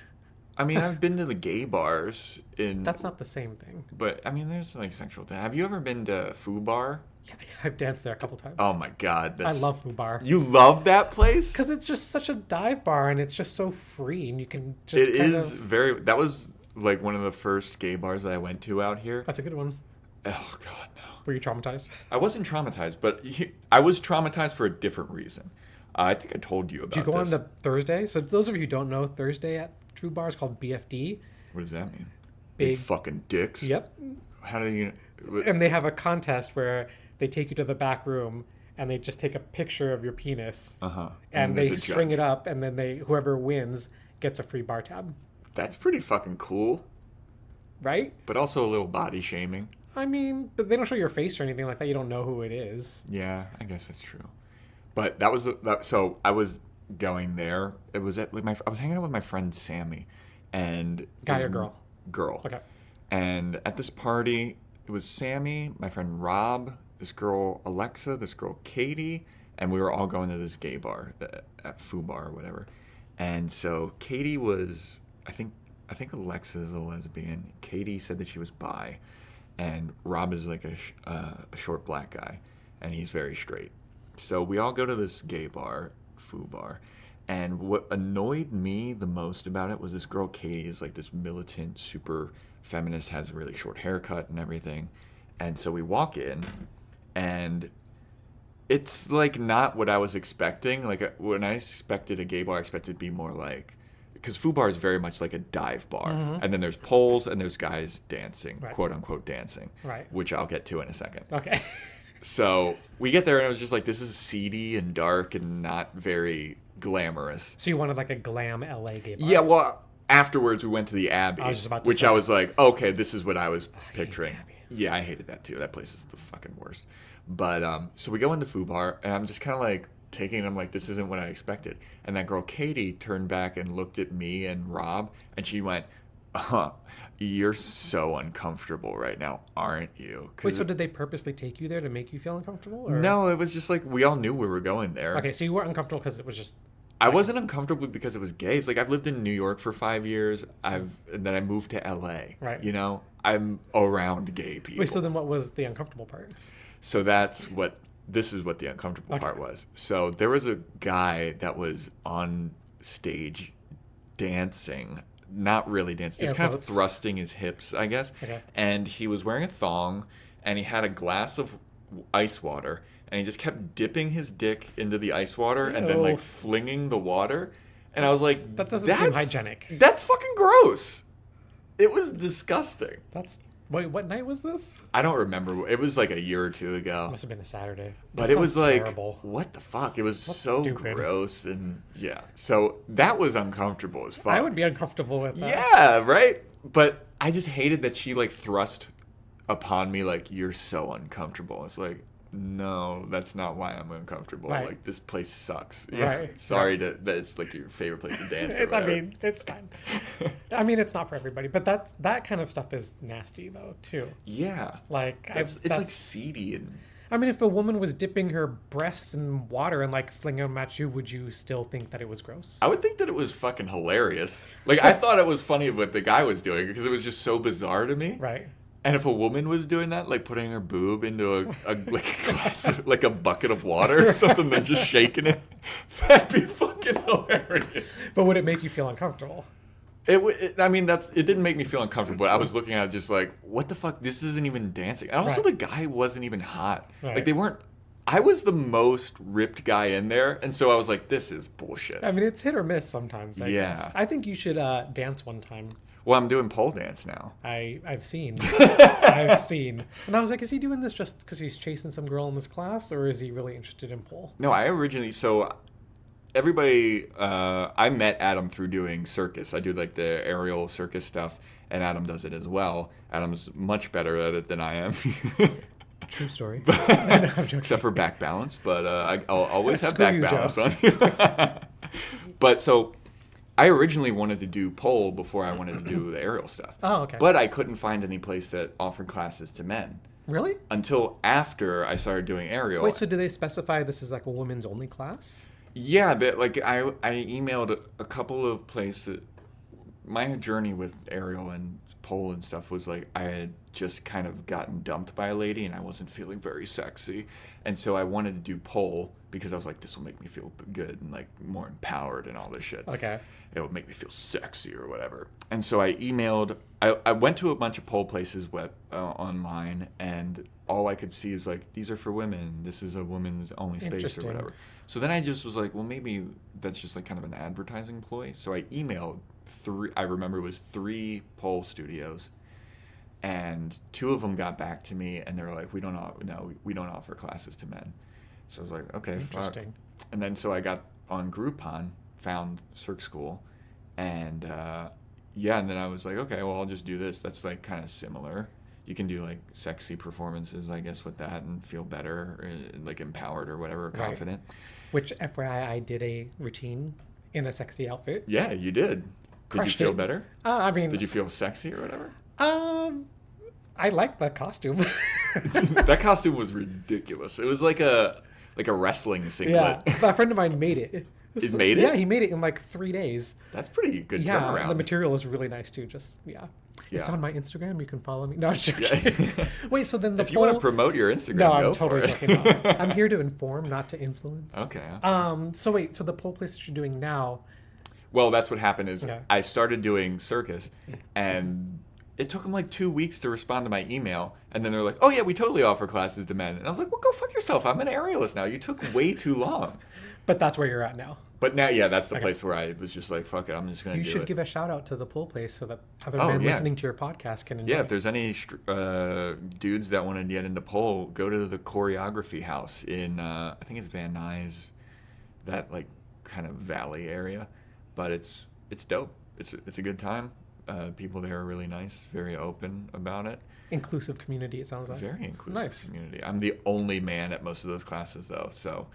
I mean, I've been to the gay bars That's not the same thing. but I mean, there's like sexual. Have you ever been to Foo Bar? Yeah, I've danced there a couple times. Oh my God, I love Foo Bar. You love that place? Because it's just such a dive bar and it's just so free and you can just It kind is of... very. That was like one of the first gay bars that I went to out here. That's a good one. Oh God, no. Were you traumatized? I wasn't traumatized, but I was traumatized for a different reason. I think I told you about Did you go this. on the Thursday? So those of you who don't know, Thursday at True Bar is called BFD. What does that mean? Big- fucking dicks. Yep. How do you? And they have a contest where they take you to the back room and they just take a picture of your penis Uh-huh. and there's they a string judge. it up and then whoever wins gets a free bar tab. That's pretty fucking cool, Right? but also a little body shaming. I mean, but they don't show your face or anything like that. You don't know who it is. Yeah, I guess that's true. But that was so I was going there. It was at like I was hanging out with my friend Sammy, and it Guy was or girl? Girl. Okay. And at this party, it was Sammy, my friend Rob, this girl Alexa, this girl Katie, and we were all going to this gay bar at Foo Bar or whatever. And so Katie was, I think Alexa is a lesbian. Katie said that she was bi, and Rob is like a short black guy, and he's very straight. So we all go to this gay bar, Foo Bar. And what annoyed me the most about it was this girl Katie is like this militant, super feminist, has a really short haircut and everything. And so we walk in, and it's like not what I was expecting. Like when I expected a gay bar, I expected it to be more like, because Foo Bar is very much like a dive bar, and then there's poles and there's guys dancing, Right. quote unquote dancing, Right. which I'll get to in a second. Okay. So we get there and it was just like, this is seedy and dark and not very glamorous. So you wanted like a glam LA gay bar? Yeah, well, afterwards we went to the Abbey, I was just about to which say. I was like, okay, this is what I was picturing. the Abbey. Yeah, I hated that too. That place is the fucking worst. But so we go into Foo Bar and I'm just kind of like taking it. I'm like, this isn't what I expected. And that girl Katie turned back and looked at me and Rob, and she went, you're so uncomfortable right now, aren't you? 'Cause Wait, so did they purposely take you there to make you feel uncomfortable? Or? no, it was just like we all knew we were going there. Okay, so you were uncomfortable because it was just... I wasn't uncomfortable because it was gay. It's like I've lived in New York for 5 years. And then I moved to LA. Right. You know, I'm around gay people. Wait, so then what was the uncomfortable part? So this is what the uncomfortable part was. So there was a guy that was on stage dancing, not really dancing, just Air kind of quotes. thrusting his hips, I guess. Okay. And he was wearing a thong, and he had a glass of ice water, and he just kept dipping his dick into the ice water and then like Ew. flinging the water. And I was like, That doesn't seem hygienic. That's fucking gross. It was disgusting. That's... Wait, what night was this? I don't remember. It was like a year or two ago. Must have been a Saturday. But That it was sounds like, terrible. what the fuck? It was That's so stupid. gross. And yeah. So that was uncomfortable as fuck. I would be uncomfortable with that. Yeah, right? But I just hated that she like thrust upon me like, you're so uncomfortable. It's like, no, that's not why I'm uncomfortable. Right. Like, this place sucks. Right. Sorry that it's like your favorite place to dance. or It's, I whatever. mean, it's fine. I mean, it's not for everybody, but that kind of stuff is nasty though too. Yeah. Like, It's like that's- seedy and I mean, if a woman was dipping her breasts in water and like flinging them at you, would you still think that it was gross? I would think that it was fucking hilarious. Like, I thought it was funny what the guy was doing because it was just so bizarre to me. Right. And if a woman was doing that, like putting her boob into a like a glass, like a bucket of water or something, then just shaking it, that'd be fucking hilarious. But would it make you feel uncomfortable? I mean, it didn't make me feel uncomfortable. I was looking at it just like, what the fuck? This isn't even dancing. And also, Right. the guy wasn't even hot. Right. Like, they weren't I was the most ripped guy in there, and so I was like, this is bullshit. I mean, it's hit or miss sometimes, I Yeah. guess. I think you should dance one time. Well, I'm doing pole dance now. I've seen. I've seen. And I was like, is he doing this just because he's chasing some girl in this class, or is he really interested in pole? No, everybody, I met Adam through doing circus. I do like the aerial circus stuff, and Adam does it as well. Adam's much better at it than I am. True story. No, I'm joking. Except for back balance, but I'll always have Screw back you, balance Joe. on you. But so I originally wanted to do pole before I wanted to do the aerial stuff. Oh, okay. But I couldn't find any place that offered classes to men Really? until after I started doing aerial. Wait, so do they specify this is like a women's only class? Yeah, but like I emailed a couple of places. My journey with aerial and pole and stuff was like I had just kind of gotten dumped by a lady and I wasn't feeling very sexy, and so I wanted to do pole because I was like, this will make me feel good and like more empowered and all this shit. Okay. It would make me feel sexy or whatever. And so I emailed. I went to a bunch of pole places online, and all I could see is like, these are for women. This is a women's only space or Interesting. whatever. So then I just was like, well, maybe that's just like kind of an advertising ploy. So I emailed I remember it was 3 pole studios, and 2 of them got back to me, and they were like, we don't offer classes to men. So I was like, okay, fuck. Interesting. And then so I got on Groupon, found Cirque School, and and then I was like, okay, well, I'll just do this. That's like kind of similar. You can do like sexy performances, I guess, with that and feel better, like empowered or whatever, Right. confident. Which, FYI, I did a routine in a sexy outfit. Yeah, you did. Did you Crushed feel it. better? I mean, Did you feel sexy or whatever? I liked the costume. That costume was ridiculous. It was like a wrestling Yeah, singlet. a friend of mine made it. It made it? Yeah, he made it in like 3 days. That's pretty good Yeah, turnaround. the material is really nice too. Just It's Yeah. on my Instagram. You can follow me. No, I'm joking. Yeah. Wait, so then the If you want to pole- promote your Instagram, No, go I'm totally for it. joking. No. I'm here to inform, not to influence. Okay. So wait, so the pole place that you're doing now, Well, that's what happened is Okay. I started doing circus, and it took them like 2 weeks to respond to my email, and then they're like, oh yeah, we totally offer classes to men. And I was like, well, go fuck yourself. I'm an aerialist now. You took way too long. but that's where you're at now. But now, yeah, that's the Okay. place where I was just like, fuck it, I'm just going to You do should it. give a shout out to the pole place so that other Oh, men yeah. listening to your podcast can enjoy. Yeah, if there's any dudes that want to get into pole, go to the choreography house in, I think it's Van Nuys, that like kind of valley area. But it's dope. It's a good time. People there are really nice, very open about it. Inclusive community, it sounds like. Very inclusive Nice. community. I'm the only man at most of those classes though, so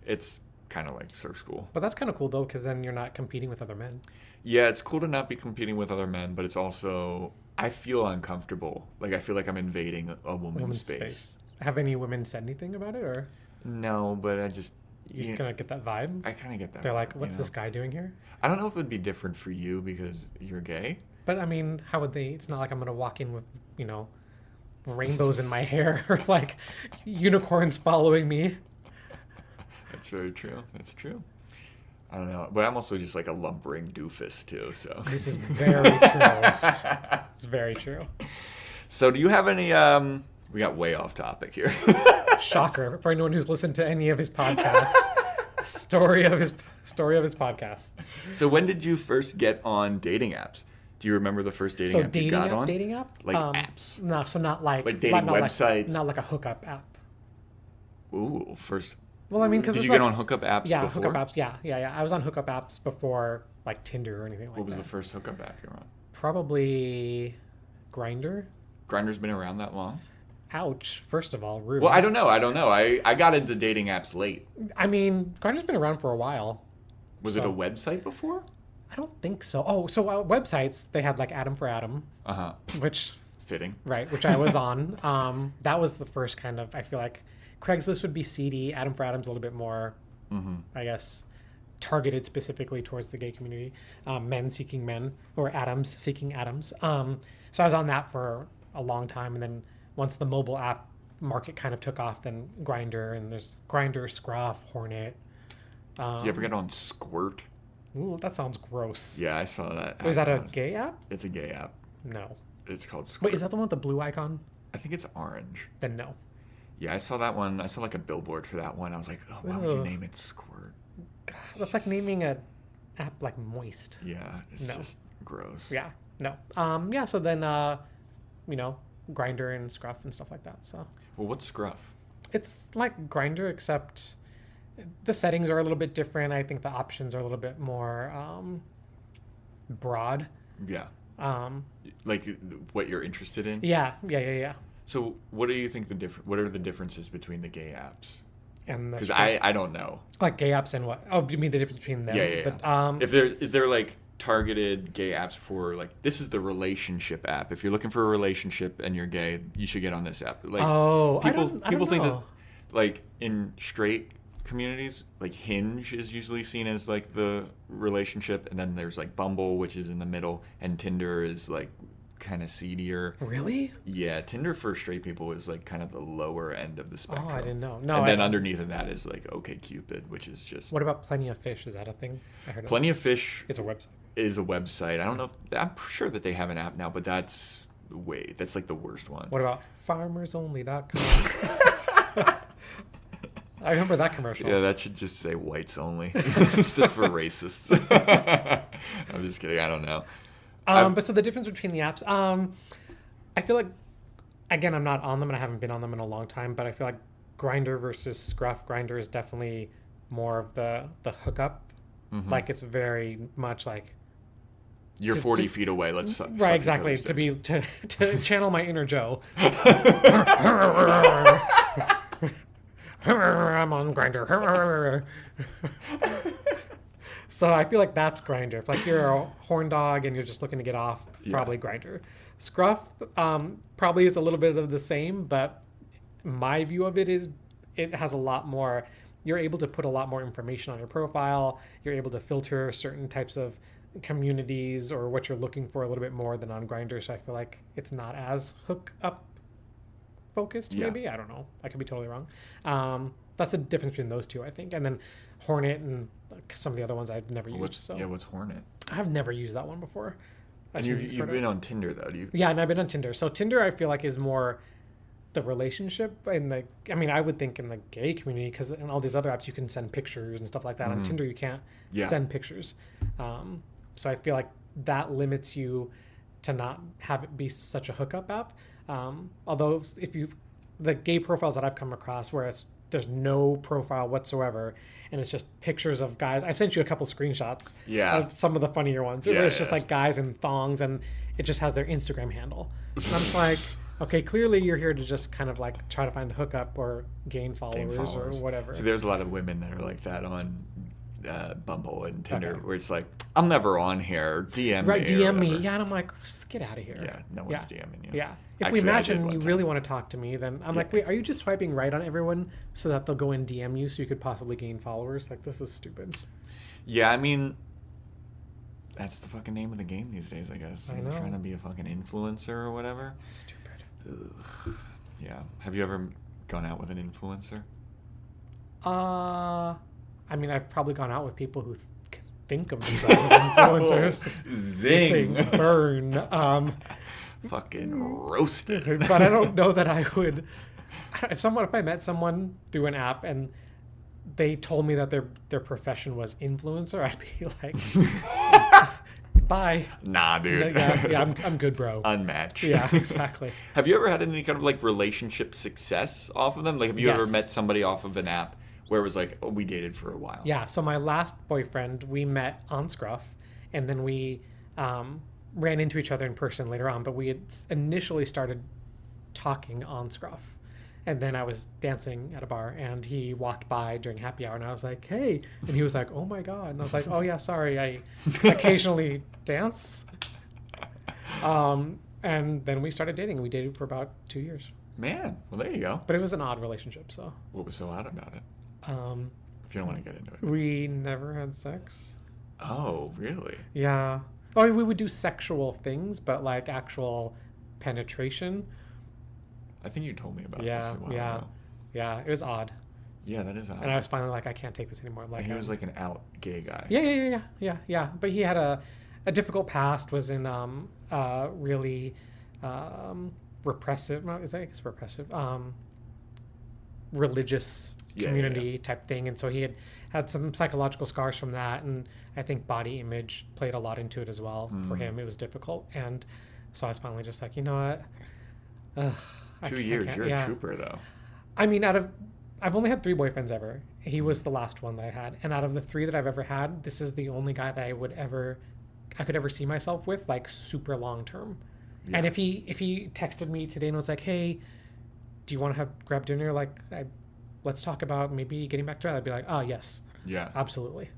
it's kind of like Cirque School. But that's kind of cool though, because then you're not competing with other men. Yeah, it's cool to not be competing with other men, but it's also I feel uncomfortable. Like I feel like I'm invading a woman's Women's space. Have any women said anything about it, or No, but I just you just kind of get that vibe? I kind of get that. They're like, vibe, "What's you this know? guy doing here?" I don't know if it would be different for you because you're gay. But I mean, how would they? It's not like I'm gonna walk in with rainbows in my hair or like unicorns following me. That's very true. That's true. I don't know, but I'm also just like a lumbering doofus too. So This is very true. It's very true. So do you have any? We got way off topic here. Shocker for anyone who's listened to any of his podcasts. story of his podcast. So when did you first get on dating apps? Do you remember the first dating app you got on? Dating app, Like apps. No, so not like dating not websites? not like a hookup app. Ooh, first. Well, I mean, because Did you get on hookup apps Yeah, before? hookup apps. Yeah. I was on hookup apps before like Tinder or anything like What was that. the first hookup app you were on? Probably Grinder. Grindr's been around that long? Ouch. First of all, rude. Well, I don't know. I got into dating apps late. I mean, Grinder's been around for a while. Was it a website before? I don't think so. Oh, so websites, they had like Adam for Adam, Uh-huh. which Fitting. which I was on. That was the first kind of, I feel like Craigslist would be seedy. Adam for Adam's a little bit more, I guess, targeted specifically towards the gay community. Men seeking men, or Adams seeking Adams. So I was on that for a long time, and then once the mobile app market kind of took off, then Grinder, and there's Grinder, Scruff, Hornet. Did you ever get on Squirt? Ooh, that sounds gross. Yeah, I saw that. Was that a gay app? It's a gay app. No. It's called Squirt. Wait, is that the one with the blue icon? I think it's orange. Then no. Yeah, I saw that one. I saw like a billboard for that one. I was like, oh, why would you Ugh. name it Squirt? That's like naming a app like Moist. Yeah, it's No. just gross. Yeah. No. Yeah. So then, you know, Grinder and Scruff and stuff like that. So Well, what's Scruff? it's like Grinder, except the settings are a little bit different. I think the options are a little bit more broad. Yeah. Um, Like what you're interested in? yeah. So what do you think what are the differences between the gay apps? And Because I don't know. like gay apps and what? Oh, you mean the difference between them? Yeah. If is there like targeted gay apps for like this is the relationship app. If you're looking for a relationship and you're gay, you should get on this app. Like I people don't think that know. like in straight communities, like Hinge is usually seen as like the relationship, and then there's like Bumble, which is in the middle, and Tinder is like kind of seedier. Really? Yeah, Tinder for straight people is like kind of the lower end of the spectrum. Oh, I didn't know. No, And then underneath of that is like OkCupid, which is just What about Plenty of Fish? Is that a thing? I heard Plenty of Fish it's a website. is a website. I don't know if I'm sure that they have an app now, but that's like the worst one. What about farmersonly.com? I remember that commercial. Yeah, that should just say whites only. It's just for racists. I'm just kidding. I don't know. But so the difference between the apps, I feel like, again, I'm not on them and I haven't been on them in a long time, but I feel like Grinder versus Scruff. Grinder is definitely more of the hookup. Mhm. Like it's very much like You're 40 feet away. Let's suck right, each exactly. other's To dick. to channel my inner Joe. I'm on Grinder. So I feel like that's Grinder. If like you're a horn dog and you're just looking to get off, probably Grinder. Scruff probably is a little bit of the same, but my view of it is it has a lot more. You're able to put a lot more information on your profile. You're able to filter certain types of communities or what you're looking for a little bit more than on Grindr. So I feel like it's not as hook up focused. Yeah. Maybe I don't know. I could be totally wrong. That's the difference between those two, I think. And then Hornet and some of the other ones I've never used. So what's Hornet? I've never used that one before. And you've been on Tinder though, do you? Yeah, and I've been on Tinder. So Tinder, I feel like is more the relationship in the. I mean, I would think in the gay community because in all these other apps you can send pictures and stuff like that. On Tinder, you can't send pictures. So I feel like that limits you to not have it be such a hookup app. Although if you the gay profiles that I've come across where there's no profile whatsoever and it's just pictures of guys. I've sent you a couple screenshots of some of the funnier ones where it's just like guys in thongs and it just has their Instagram handle. And I'm just like, okay, clearly you're here to just kind of like try to find a hookup or gain followers or whatever. So there's a lot of women that are like that on Bumble and Tinder where it's like, I'm never on here, DM me. Right, DM me. Yeah, and I'm like, just get out of here. Yeah, no one's DMing you. Yeah. If Actually, we I match did and one you time. really want to talk to me, then I'm like, wait, are you just swiping right on everyone so that they'll go and DM you so you could possibly gain followers? Like, this is stupid. Yeah, I mean, that's the fucking name of the game these days, I guess. I know. Trying to be a fucking influencer or whatever. Stupid. Ugh. Yeah. Have you ever gone out with an influencer? I mean, I've probably gone out with people who think of themselves as influencers. Zing. Burn. Fucking roasted. But I don't know that I would. If I met someone through an app and they told me that their profession was influencer, I'd be like, bye. Nah, dude. Yeah, I'm good, bro. Unmatched. Yeah, exactly. Have you ever had any kind of like relationship success off of them? Like, have you ever met somebody off of an app where it was like, oh, we dated for a while? Yeah. So my last boyfriend, we met on Scruff, and then we ran into each other in person later on. But we had initially started talking on Scruff. And then I was dancing at a bar and he walked by during happy hour and I was like, hey. And he was like, oh my God. And I was like, oh yeah, sorry. I occasionally dance. And then we started dating. We dated for about 2 years. Man, well, there you go. But it was an odd relationship, so. What was so odd about it? If you don't want to get into it. We never had sex. Oh, really? Yeah. Oh, we would do sexual things, but like actual penetration. I think you told me about this a while ago. Yeah, it was odd. Yeah, that is odd. And I was finally like, I can't take this anymore. Like, and he was like an out gay guy. Yeah. But he had a difficult past. Was in really repressive. No, is that repressive? religious community type thing, and so he had some psychological scars from that, and I think body image played a lot into it as well. For him, it was difficult, and so I was finally just like, you know what, 2 years, you're a trooper though. I mean, I've only had 3 boyfriends ever. He was the last one that I had, and out of the 3 that I've ever had, this is the only guy that I could ever see myself with, like, super long term. And if he texted me today and was like, hey, do you want to grab dinner? Like, let's talk about maybe getting back together. I'd be like, oh, yes. Yeah. Absolutely.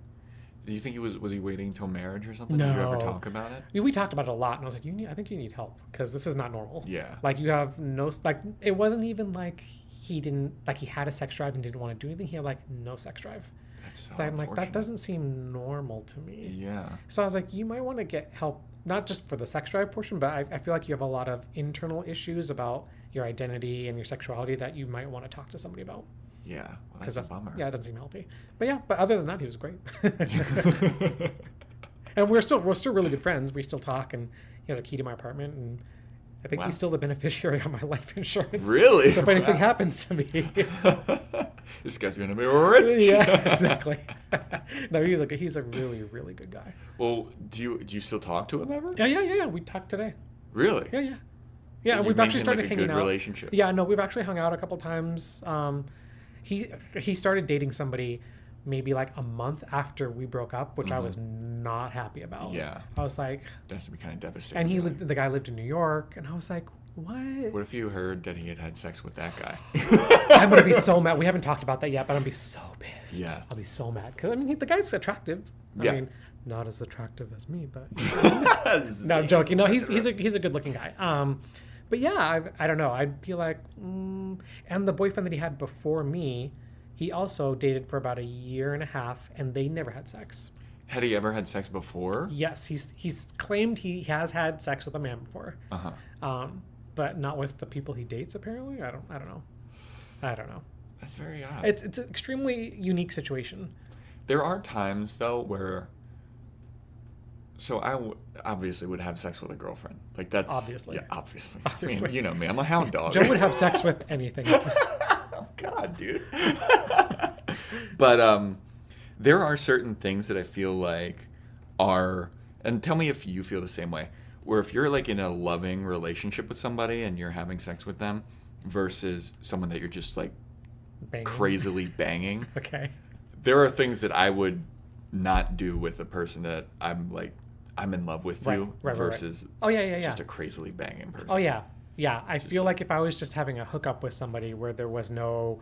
Do you think was he waiting until marriage or something? No. Did you ever talk about it? We talked about it a lot, and I was like, I think you need help, because this is not normal. Yeah. Like, you have no, like, it wasn't even like he had a sex drive and didn't want to do anything. He had, like, no sex drive. That's so I'm like, that doesn't seem normal to me. Yeah. So I was like, you might want to get help, not just for the sex drive portion, but I feel like you have a lot of internal issues about your identity and your sexuality that you might want to talk to somebody about. Yeah, well, that's a bummer. Yeah, it doesn't seem healthy. But other than that, he was great. And we're still really good friends. We still talk, and he has a key to my apartment, and I think he's still the beneficiary of my life insurance. Really? So if anything happens to me, this guy's gonna be rich. Yeah, exactly. No, he's a really, really good guy. Well, do you still talk to him ever? Yeah. We talked today. Really? Yeah. Yeah, and we've actually started like a hanging good out. Relationship. Yeah, no, we've actually hung out a couple times. He started dating somebody maybe like a month after we broke up, which I was not happy about. Yeah. I was like, that's to be kind of devastating. And the guy lived in New York, and I was like, what? What if you heard that he had sex with that guy? I'm gonna be so mad. We haven't talked about that yet, but I'm gonna be so pissed. Yeah. I'll be so mad, because I mean, the guy's attractive. I mean, not as attractive as me, but no, I'm joking. No, he's a good looking guy. But yeah, I don't know. I'd be like, and the boyfriend that he had before me, he also dated for about 1.5 years, and they never had sex. Had he ever had sex before? Yes, he's claimed he has had sex with a man before. But not with the people he dates. Apparently, I don't know. That's very odd. It's an extremely unique situation. There are times though where. So I obviously would have sex with a girlfriend. Like that's obviously. Yeah, obviously. I mean, you know me. I'm a hound dog. Joe would have sex with anything. Oh God, dude. But there are certain things that I feel like are, and tell me if you feel the same way, where if you're like in a loving relationship with somebody and you're having sex with them versus someone that you're just like crazily banging. Okay. There are things that I would not do with a person that I'm in love with you versus just a crazily banging person. Oh yeah. Yeah. I feel like if I was just having a hookup with somebody where there was no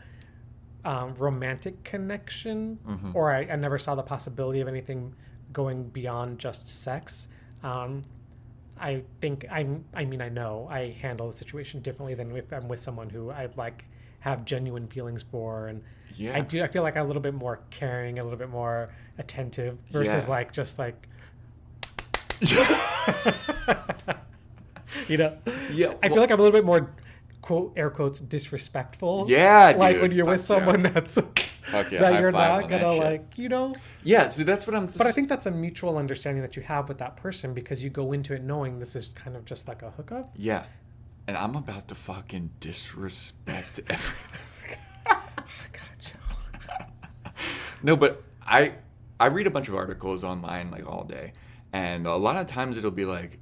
romantic connection, or I never saw the possibility of anything going beyond just sex, I think I know I handle the situation differently than if I'm with someone who I like have genuine feelings for, and I feel like I'm a little bit more caring, a little bit more attentive versus like just like you know. Yeah. I feel like I'm a little bit more, quote, air quotes, disrespectful. Yeah, like dude. when you're with someone that's that you're not gonna like, you know. Yeah, so that's what I'm. But I think that's a mutual understanding that you have with that person, because you go into it knowing this is kind of just like a hookup. Yeah, and I'm about to fucking disrespect everything. No, but I read a bunch of articles online like all day, and a lot of times it'll be like,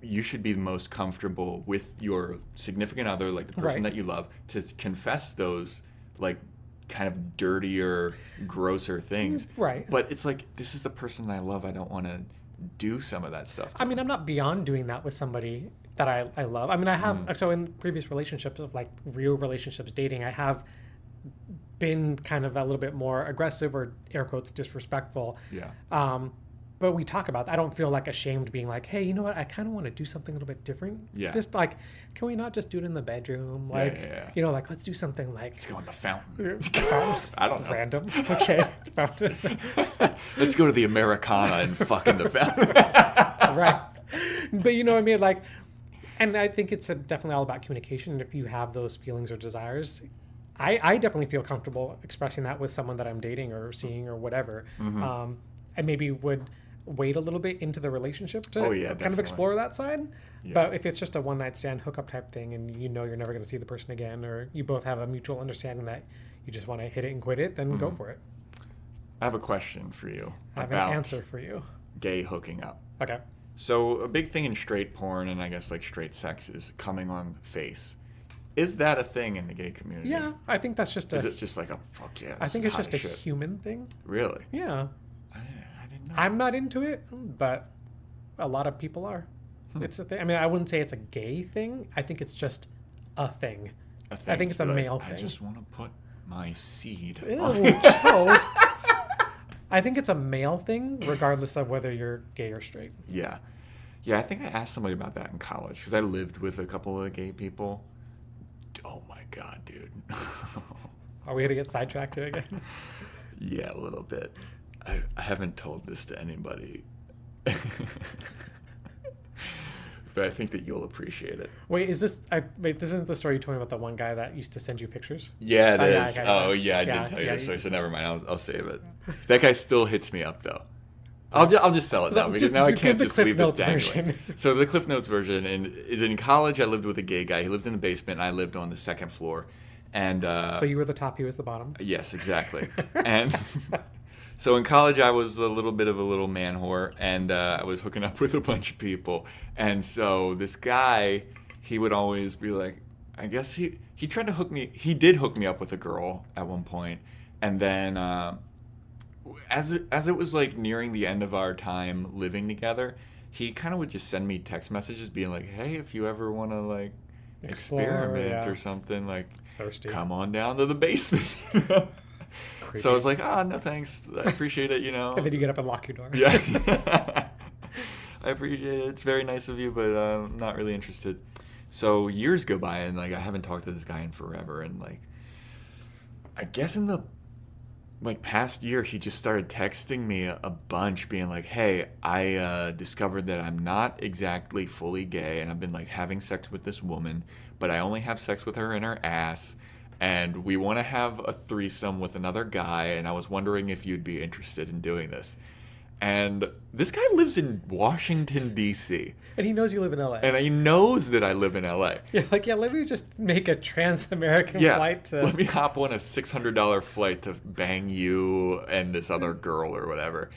you should be the most comfortable with your significant other, like the person that you love, to confess those like kind of dirtier, grosser things. Right. But it's like, this is the person I love. I don't want to do some of that stuff. I mean, I'm not beyond doing that with somebody that I love. I mean, I have, so in previous relationships, of like real relationships, dating, I have been kind of a little bit more aggressive, or air quotes, disrespectful. Yeah. But we talk about that. I don't feel like ashamed being like, hey, you know what? I kind of want to do something a little bit different. Yeah. Just like, can we not just do it in the bedroom? Like, you know, like, let's do something like. Let's go in the fountain. I don't know. Random. Okay. Let's go to the Americana and fuck in the fountain. Right. But you know what I mean? Like, and I think it's definitely all about communication. And if you have those feelings or desires, I definitely feel comfortable expressing that with someone that I'm dating or seeing or whatever. I maybe would wade a little bit into the relationship to kind definitely. of explore that side. Yeah. But if it's just a one night stand hookup type thing, and you know you're never going to see the person again, or you both have a mutual understanding that you just want to hit it and quit it, then go for it. I have a question for you. I have about an answer for you. Gay hooking up. Okay. So a big thing in straight porn and I guess like straight sex is coming on face. Is that a thing in the gay community? Yeah, I think that's just Is it just like a fuck yeah? I think it's just a shit? human thing. Really? Yeah. I didn't know. I'm not into it, but a lot of people are. It's a thing. I mean, I wouldn't say it's a gay thing. I think it's just a thing. A thing I think it's a like, male thing. I just want to put my seed. Ew, on- Joe. I think it's a male thing, regardless of whether you're gay or straight. Yeah. Yeah, I think I asked somebody about that in college because I lived with a couple of gay people. Oh my God, dude. Are we going to get sidetracked here again? Yeah, a little bit. I haven't told this to anybody. But I think that you'll appreciate it. Wait, this isn't the story you told me about the one guy that used to send you pictures? Yeah, it is. okay, Oh, yeah, I did tell you this story, so never mind. I'll save it. That guy still hits me up, though. I'll just sell it now because now I can't just leave this dangling. So the Cliff Notes version is in college. I lived with a gay guy. He lived in the basement, and I lived on the second floor. And so you were the top, he was the bottom. Yes, exactly. And so in college, I was a little bit of a little man whore, and I was hooking up with a bunch of people. And so this guy, he would always be like, I guess he tried to hook me. He did hook me up with a girl at one point, and then as it was like nearing the end of our time living together, he kind of would just send me text messages being like, hey, if you ever want to like experiment or something, like Thirsty. come on down to the basement. So I was like, no thanks, I appreciate it, And then you get up and lock your door. Yeah. I appreciate it, it's very nice of you, but I'm not really interested. So years go by and like I haven't talked to this guy in forever, and like I guess in the like past year he just started texting me a bunch being like, hey, I discovered that I'm not exactly fully gay, and I've been like having sex with this woman, but I only have sex with her in her ass, and we want to have a threesome with another guy, and I was wondering if you'd be interested in doing this. And this guy lives in Washington, D.C. And he knows you live in L.A. And he knows that I live in L.A. Yeah, like, let me just make a trans-American flight to... let me hop on a $600 flight to bang you and this other girl or whatever.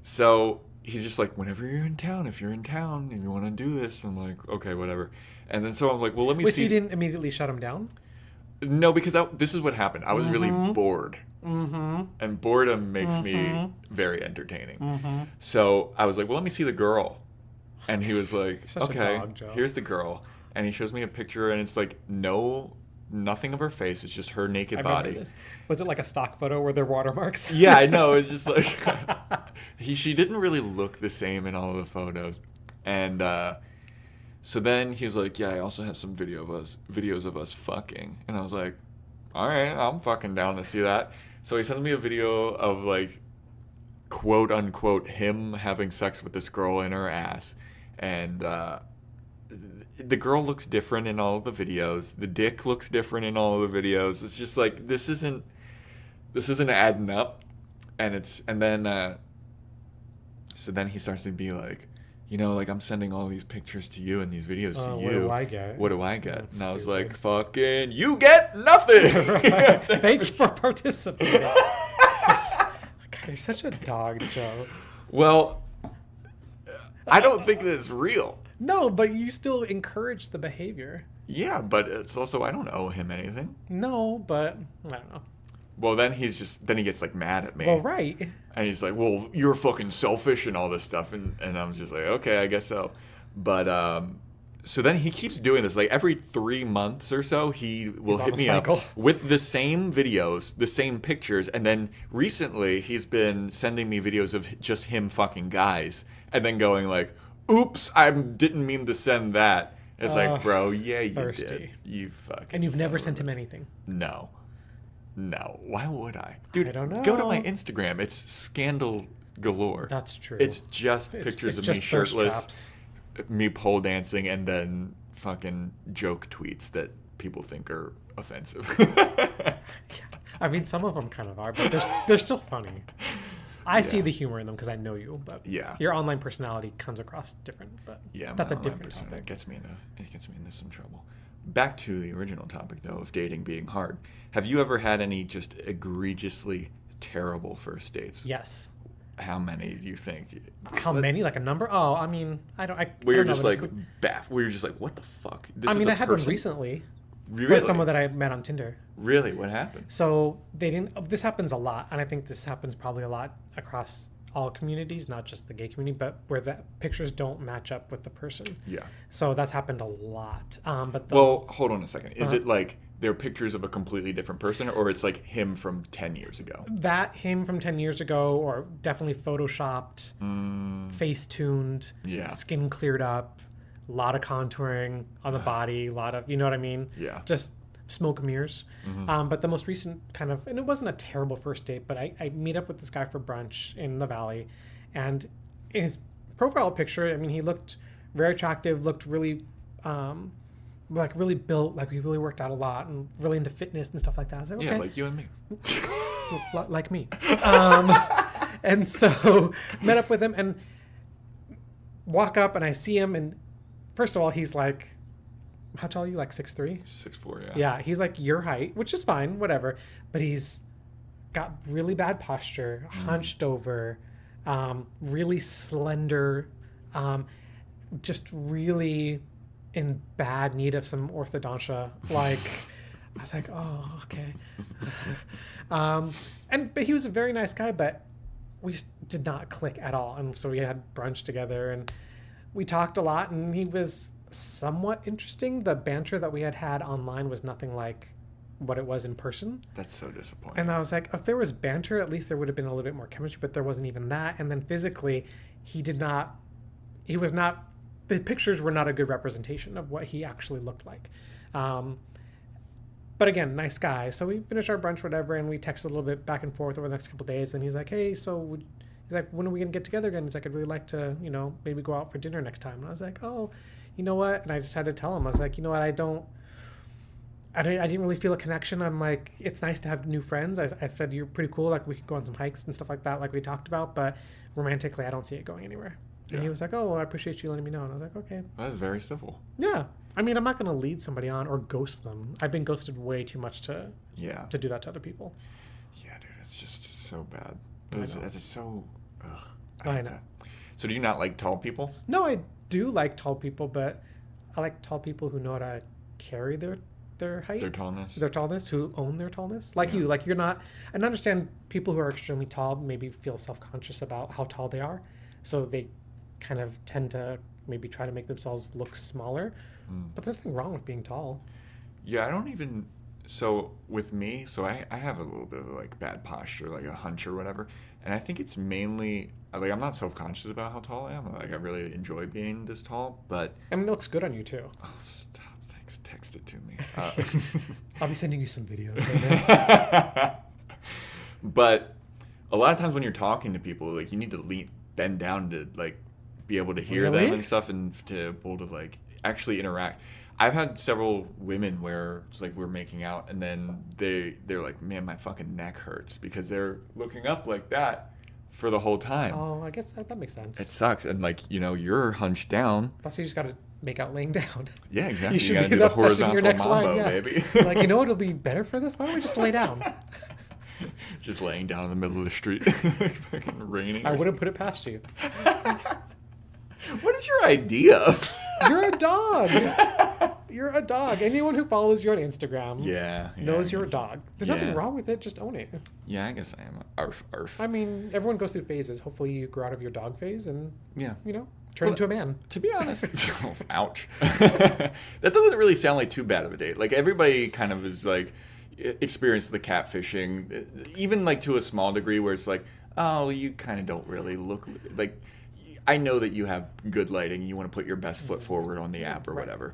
So he's just like, whenever you're in town, if you're in town and you want to do this, I'm like, okay, whatever. And then so I'm like, well, let me see. So you didn't immediately shut him down? No, because this is what happened. I was really bored. Mm-hmm. And boredom makes me very entertaining. Mm-hmm. So I was like, well, let me see the girl. And he was like, okay, here's the girl. And he shows me a picture, and it's like nothing of her face. It's just her naked body. This. Was it like a stock photo where there are watermarks? Yeah, I know. It's just like, she didn't really look the same in all of the photos. And so then he was like, yeah, I also have some videos of us fucking. And I was like, all right, I'm fucking down to see that. So he sends me a video of like, quote unquote, him having sex with this girl in her ass. And the girl looks different in all of the videos. The dick looks different in all of the videos. It's just like, this isn't adding up. So then he starts to be like, like, I'm sending all these pictures to you and these videos to you. What do I get? What do I get? And I was like, fucking, you get nothing! Right. Thanks for participating. God, you're such a dog, Joe. Well, I don't think that it's real. No, but you still encourage the behavior. Yeah, but it's also, I don't owe him anything. No, but I don't know. Well, then he gets like mad at me. Well, right. And he's like, well, you're fucking selfish and all this stuff. And I'm just like, okay, I guess so. But so then he keeps doing this. Like every 3 months or so, he will hit me up with the same videos, the same pictures. And then recently he's been sending me videos of just him fucking guys. And then going like, oops, I didn't mean to send that. It's like, bro, yeah, you thirsty. did. You fucking. And you've never sent him anything? No. Why would I? Dude, I don't know. Go to my Instagram. It's scandal galore. That's true. It's just pictures of me shirtless, me pole dancing, and then fucking joke tweets that people think are offensive. I mean, some of them kind of are, but they're still funny. I see the humor in them because I know you, but Yeah. your online personality comes across different. But Yeah, that's a my online different persona topic. gets me into some trouble. Back to the original topic though of dating being hard. Have you ever had any just egregiously terrible first dates? Yes. How many do you think? How many? Like a number? Oh, I mean, I don't. Where I you're don't just know like baff. Where you're just like, what the fuck? This I is mean, a I had person? one recently Really? with someone that I met on Tinder. Really? What happened? So they didn't. This happens a lot, and I think this happens probably a lot across all communities, not just the gay community, but where the pictures don't match up with the person. Yeah. So that's happened a lot. Well, hold on a second. Is Uh-huh. it like they're pictures of a completely different person, or it's like him from 10 years ago? that him from 10 years ago, or definitely photoshopped, face tuned, Yeah. skin cleared up, a lot of contouring on the body, a lot of, you know what I mean? Yeah. Just smoke and mirrors. But the most recent kind of, and it wasn't a terrible first date, but I meet up with this guy for brunch in the Valley, and in his profile picture, I mean, he looked very attractive, looked really, like really built, like he really worked out a lot and really into fitness and stuff like that. I was like, okay. Yeah, like you and me. Like me. And so met up with him and walk up and I see him, and first of all, he's like, how tall are you? Like 6'3"? 6'4", yeah. Yeah, he's like your height, which is fine, whatever. But he's got really bad posture, hunched over, really slender, just really in bad need of some orthodontia. Like, I was like, oh, okay. But he was a very nice guy, but we just did not click at all. And so we had brunch together and we talked a lot, and he was somewhat interesting. The banter that we had online was nothing like what it was in person. That's so disappointing. And I was like, if there was banter, at least there would have been a little bit more chemistry, but there wasn't even that. And then physically, the pictures were not a good representation of what he actually looked like. But again, nice guy. So we finished our brunch, whatever, and we texted a little bit back and forth over the next couple of days. And he's like, hey, he's like, when are we going to get together again? He's like, I'd really like to, maybe go out for dinner next time. And I was like, oh, you know what? And I just had to tell him, I was like, you know what? I didn't really feel a connection. I'm like, it's nice to have new friends. I said, you're pretty cool. Like we could go on some hikes and stuff like that, like we talked about, but romantically, I don't see it going anywhere. Yeah. And he was like, oh, well, I appreciate you letting me know. And I was like, okay. That's very civil. Yeah. I mean, I'm not going to lead somebody on or ghost them. I've been ghosted way too much to do that to other people. Yeah, dude, it's just so bad. It's so... Ugh, I hate know. that. So do you not like tall people? No, I do like tall people, but I like tall people who know how to carry their height. Their tallness? Who own their tallness. Like you, like you're not... And I understand people who are extremely tall maybe feel self-conscious about how tall they are. So they kind of tend to maybe try to make themselves look smaller. But there's nothing wrong with being tall. Yeah, I don't even... So with me, I have a little bit of like bad posture, like a hunch or whatever. And I think it's mainly... Like, I'm not self-conscious about how tall I am. Like, I really enjoy being this tall, but... I mean, it looks good on you, too. Oh, stop. Thanks. Text it to me. I'll be sending you some videos later. But a lot of times when you're talking to people, like, you need to bend down to, like, be able to hear them and stuff, and to be able to, like, actually interact. I've had several women where it's like we're making out, and then they're like, man, my fucking neck hurts, because they're looking up like that for the whole time. Oh, I guess that makes sense. It sucks. And like, you're hunched down. That's why you just got to make out laying down. Yeah, exactly. You got to do the horizontal mambo, baby. Like, it'll be better for this? Why don't we just lay down? Just laying down in the middle of the street. Fucking raining. I wouldn't put it past you. What is your idea? You're a dog. You're a dog. Anyone who follows you on Instagram knows you're a dog. There's nothing wrong with it. Just own it. Yeah, I guess I am. Arf, arf. I mean, everyone goes through phases. Hopefully you grow out of your dog phase and, turn into a man. To be honest, ouch. That doesn't really sound like too bad of a date. Like, everybody kind of is like, experienced the catfishing, even like to a small degree, where it's like, oh, you kind of don't really look like... I know that you have good lighting. You want to put your best foot forward on the app or whatever.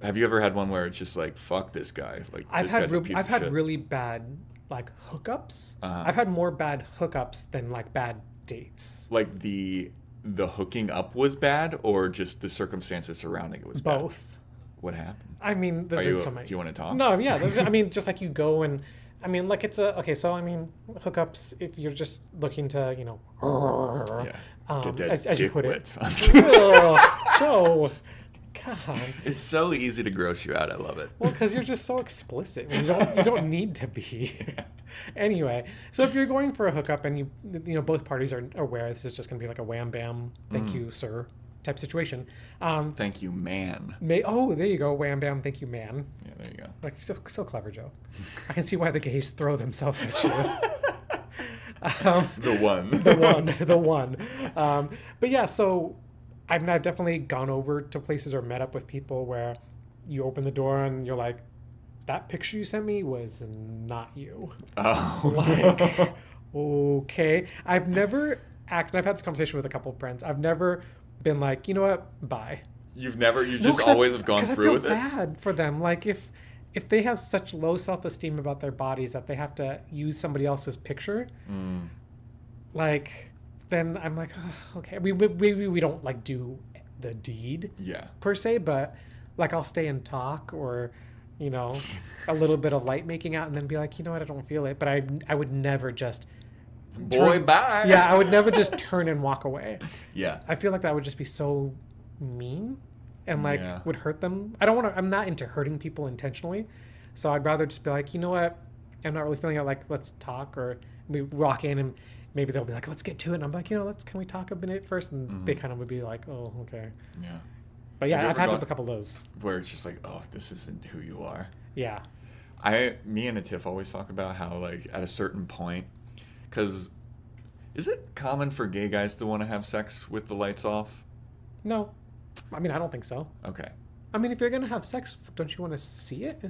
Have you ever had one where it's just like, fuck this guy? Like, I've I've had really bad like hookups. I've had more bad hookups than like bad dates. Like the hooking up was bad, or just the circumstances surrounding it was both. Bad? What happened? I mean, there's been so many. Do you want to talk? No, yeah. I mean, just like you go and I mean, like it's a okay. So I mean, hookups. If you're just looking to, Get that as you dick put wet, it. son. Ugh, Joe, God. It's so easy to gross you out. I love it. Well, because you're just so explicit. You don't need to be. Anyway, so if you're going for a hookup and both parties are aware this is just going to be like a wham bam, thank you, sir, type situation. Thank you, man. There you go, wham bam, thank you, man. Yeah, there you go. Like so clever, Joe. I can see why the gays throw themselves at you. The one. But yeah, so I've definitely gone over to places or met up with people where you open the door and you're like, that picture you sent me was not you. Oh. Like, okay. I've had this conversation with a couple of friends. I've never been like, you know what, bye. You just always have gone through with it? I feel bad for them. Like if they have such low self-esteem about their bodies that they have to use somebody else's picture, like, then I'm like, oh, okay. We don't like do the deed per se, but like I'll stay and talk or, a little bit of light making out and then be like, you know what, I don't feel it. But I would never just bye. Yeah, I would never just turn and walk away. Yeah. I feel like that would just be so mean and would hurt them. I'm not into hurting people intentionally. So I'd rather just be like, you know what, I'm not really feeling it, like, let's talk. Or we walk in and maybe they'll be like, let's get to it. And I'm like, can we talk a minute first? And they kind of would be like, oh, okay. Yeah. But yeah, I've had a couple of those. Where it's just like, oh, this isn't who you are. Yeah. Me and Atif always talk about how, like, at a certain point, because is it common for gay guys to want to have sex with the lights off? No. I mean, I don't think so. Okay. I mean, if you're going to have sex, don't you want to see it?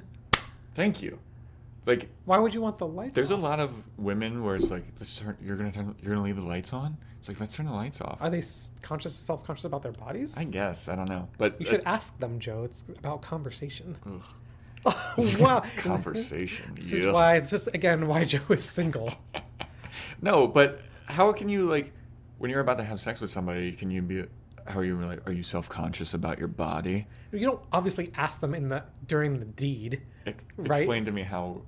Thank you. Like, why would you want the lights there's off? a lot of women where it's like, you're gonna leave the lights on? It's like, let's turn the lights off. Are they self-conscious about their bodies? I guess. I don't know. But you should ask them, Joe. It's about conversation. Ugh. Oh, wow. Conversation. This is again why Joe is single. No, but how can you, like, when you're about to have sex with somebody, are you self-conscious about your body? You don't obviously ask them during the deed. Right? Explain to me how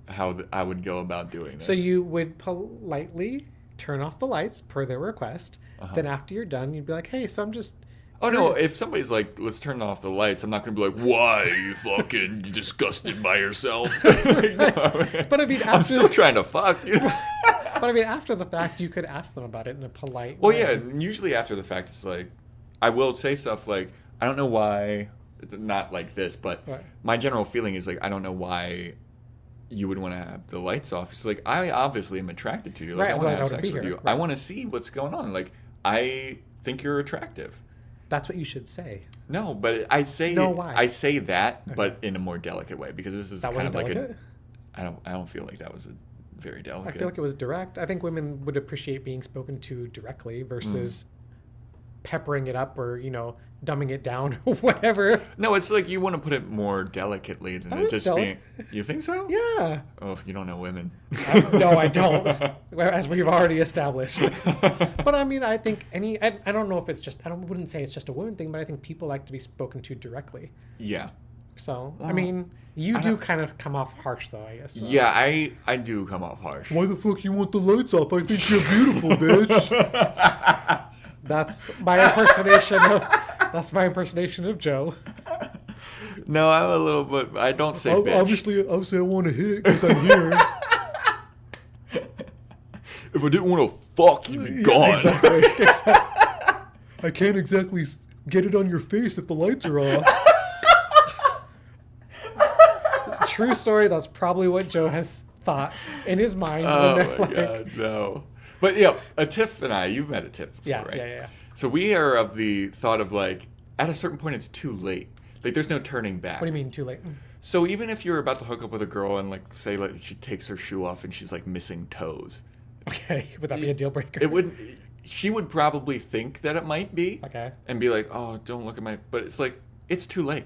I would go about doing this. So you would politely turn off the lights per their request. Then after you're done, you'd be like, hey, so I'm just... Oh, no, if somebody's like, let's turn off the lights, I'm not going to be like, why are you fucking disgusted by yourself? But I mean, I'm still trying to fuck. But I mean, after the fact, you could ask them about it in a polite way. Well, yeah, usually after the fact, it's like, I will say stuff like, I don't know why, not like this, but my general feeling is like, I don't know why you would want to have the lights off. It's like, I obviously am attracted to you. Like, I want to have sex with you. Right. I want to see what's going on. Like, I think you're attractive. That's what you should say. No, but I say why? I say that, but in a more delicate way, because this is that kind of like delicate? I don't feel like that was a very delicate. I feel like it was direct. I think women would appreciate being spoken to directly versus peppering it up or, dumbing it down or whatever. No, it's like you want to put it more delicately than it just being... You think so? Yeah. Oh, you don't know women. No, I don't. As we've already established. But I mean, I think I don't know if it's just... wouldn't say it's just a women thing, but I think people like to be spoken to directly. Yeah. So, I mean, you do kind of come off harsh, though, I guess. So. Yeah, I do come off harsh. Why the fuck you want the lights off? I think you're beautiful, bitch. That's my impersonation of Joe. No, I'm a little bit... I don't say bitch. Obviously, I want to hit it because I'm here. If I didn't want to fuck, you'd be gone. Exactly. I can't exactly get it on your face if the lights are off. True story. That's probably what Joe has thought in his mind. Oh, my God, no. But, yeah, Atif and I, you've met Atif before, right? Yeah. So we are of the thought of, like, at a certain point, it's too late. Like, there's no turning back. What do you mean, too late? So even if you're about to hook up with a girl and, like, say, like, she takes her shoe off and she's, like, missing toes. Okay. Would that be a deal breaker? It would... She would probably think that it might be. Okay. And be like, oh, don't look at my... But it's like, it's too late.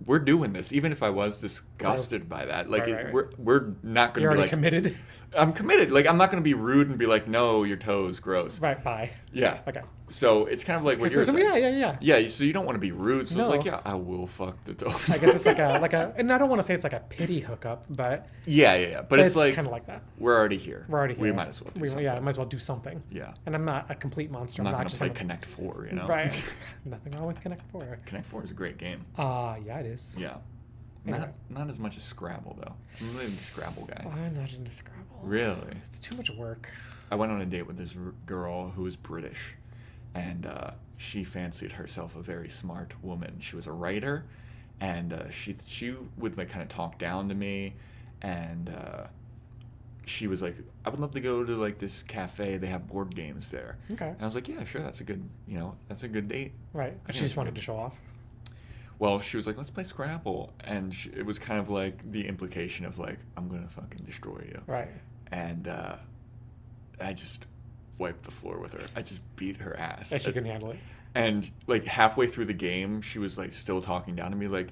We're doing this. Even if I was disgusted by that. Like, right. we're not going to be like... You're already committed? I'm committed. Like, I'm not going to be rude and be like, no, your toes, gross. Right, bye. Yeah. Okay. So it's kind of like what you're saying. Yeah. Yeah, so you don't want to be rude. So No. it's like, yeah, I will fuck the dog. I guess it's like a, and I don't want to say it's like a pity hookup, but Yeah. But it's like, kind of like that. we're already here. We're already here. We might as well do something. Yeah, might as well do something. Yeah. And I'm not a complete monster. I'm not I'm going to just play kind of- Connect 4, you know? Right. Nothing wrong with Connect 4. Connect 4 is a great game. Yeah, it is. Yeah. Anyway. Not as much as Scrabble, though. I'm really a Scrabble guy. I'm not into Scrabble. Really? It's too much work. I went on a date with this girl who was British, and she fancied herself a very smart woman. She was a writer, and she would like kind of talk down to me, and she was like, I would love to go to like this cafe. They have board games there. Okay. And I was like, yeah, sure. That's a good date. Right. I She think just wanted to show off. Well, she was like, let's play Scrabble. And it was kind of like the implication of like, I'm going to fucking destroy you. Right. And I just wiped the floor with her. I just beat her ass. And she couldn't handle it. And like halfway through the game, she was like still talking down to me like,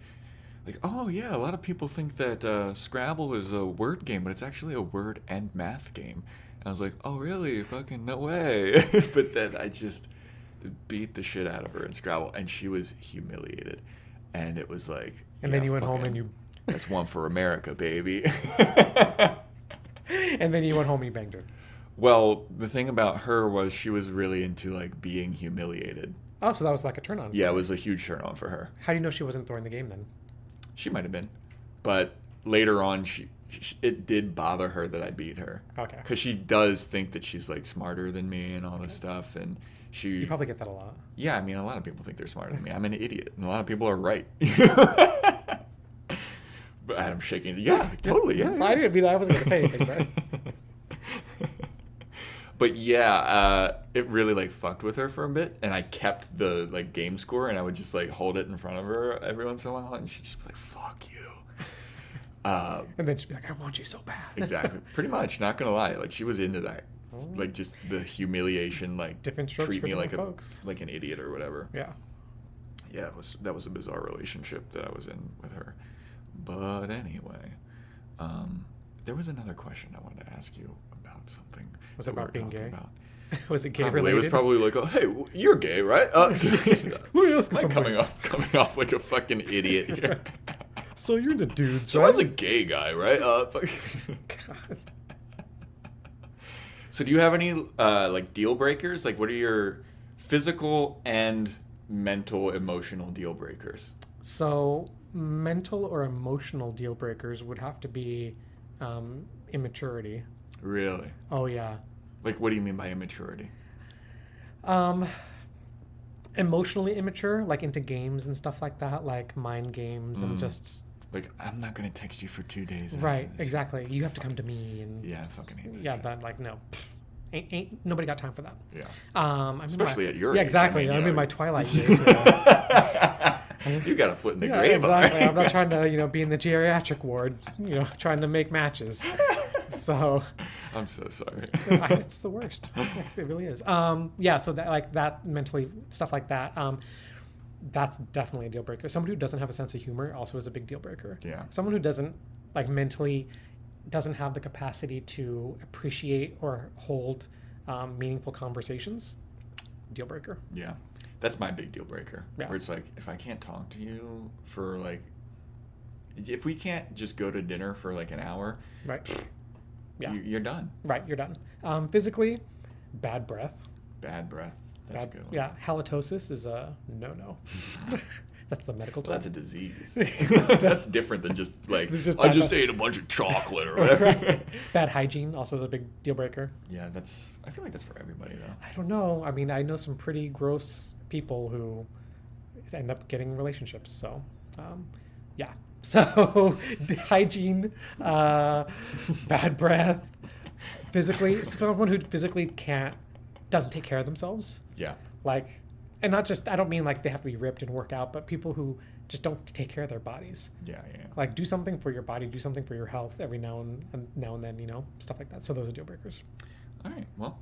oh yeah, a lot of people think that Scrabble is a word game, but it's actually a word and math game. And I was like, oh really? Fucking no way. But then I just beat the shit out of her in Scrabble, and she was humiliated. And it was like, And then you went home and you... That's one for America, baby. And then you went home and you banged her. Well, the thing about her was she was really into like being humiliated. Oh, so that was like a turn on. Yeah, it was a huge turn on for her. How do you know she wasn't throwing the game then? She might have been, but later on, it did bother her that I beat her. Okay. Because she does think that she's like smarter than me and all this stuff, and You probably get that a lot. Yeah, I mean, a lot of people think they're smarter than me. I'm an idiot, and a lot of people are right. But I'm shaking. Yeah, totally. Yeah. I didn't mean I wasn't gonna say anything, but. But yeah, it really like fucked with her for a bit, and I kept the like game score, and I would just like hold it in front of her every once in a while, and she'd just be like, "Fuck you." And then she'd be like, "I want you so bad." Exactly. Pretty much. Not gonna lie, like she was into that, Oh. like just the humiliation, like Different strokes treat for me like different folks. like an idiot or whatever. Yeah. Yeah, that was a bizarre relationship that I was in with her. But anyway, there was another question I wanted to ask you about something. Was it that we about being were talking gay? about. Was it gay Probably. related? It was probably like, oh, hey, you're gay, right? Let me ask you I'm something. coming off like a fucking idiot here. So you're the dude, So I was a gay guy, right? God. So do you have any like deal breakers? Like, what are your physical and mental, emotional deal breakers? So mental or emotional deal breakers would have to be immaturity. Really? Oh yeah. Like, what do you mean by immaturity? Emotionally immature, like into games and stuff like that, like mind games and just Like, I'm not gonna text you for 2 days. after right, this. exactly. You have to come to me and Yeah, I fucking hate that. yeah, shit. that like no, ain't nobody got time for that. Yeah. I'm in Especially my, at your yeah, age. exactly. I mean, I'm you in know. my twilight years. You know? You got a foot in the Yeah, grave. exactly. alright? I'm not trying to, be in the geriatric ward, trying to make matches. So I'm so sorry. it's the worst. It really is. Yeah. So that like that mentally stuff like that. That's definitely a deal breaker. Someone who doesn't have a sense of humor also is a big deal breaker. Yeah. Someone who doesn't like mentally doesn't have the capacity to appreciate or hold meaningful conversations. Deal breaker. Yeah. That's my big deal breaker. Yeah. Where it's like, if I can't talk to you for like, if we can't just go to dinner for like an hour, Right. Yeah. you're done. Right. You're done. Physically, bad breath. Bad breath. That's a good one. Yeah. Halitosis is a no-no. That's the medical term. Well, that's a disease. That's different than just like, It's just I bad just breath. ate a bunch of chocolate or whatever. Right. Bad hygiene also is a big deal breaker. Yeah, I feel like that's for everybody though. I don't know. I mean, I know some pretty gross people who end up getting relationships. So, yeah. So, hygiene, bad breath, physically, someone who physically doesn't take care of themselves. Yeah. Like, and not just, I don't mean like they have to be ripped and work out, but people who just don't take care of their bodies. Yeah. Like, do something for your body, do something for your health every now and then, stuff like that. So those are deal breakers. All right. Well,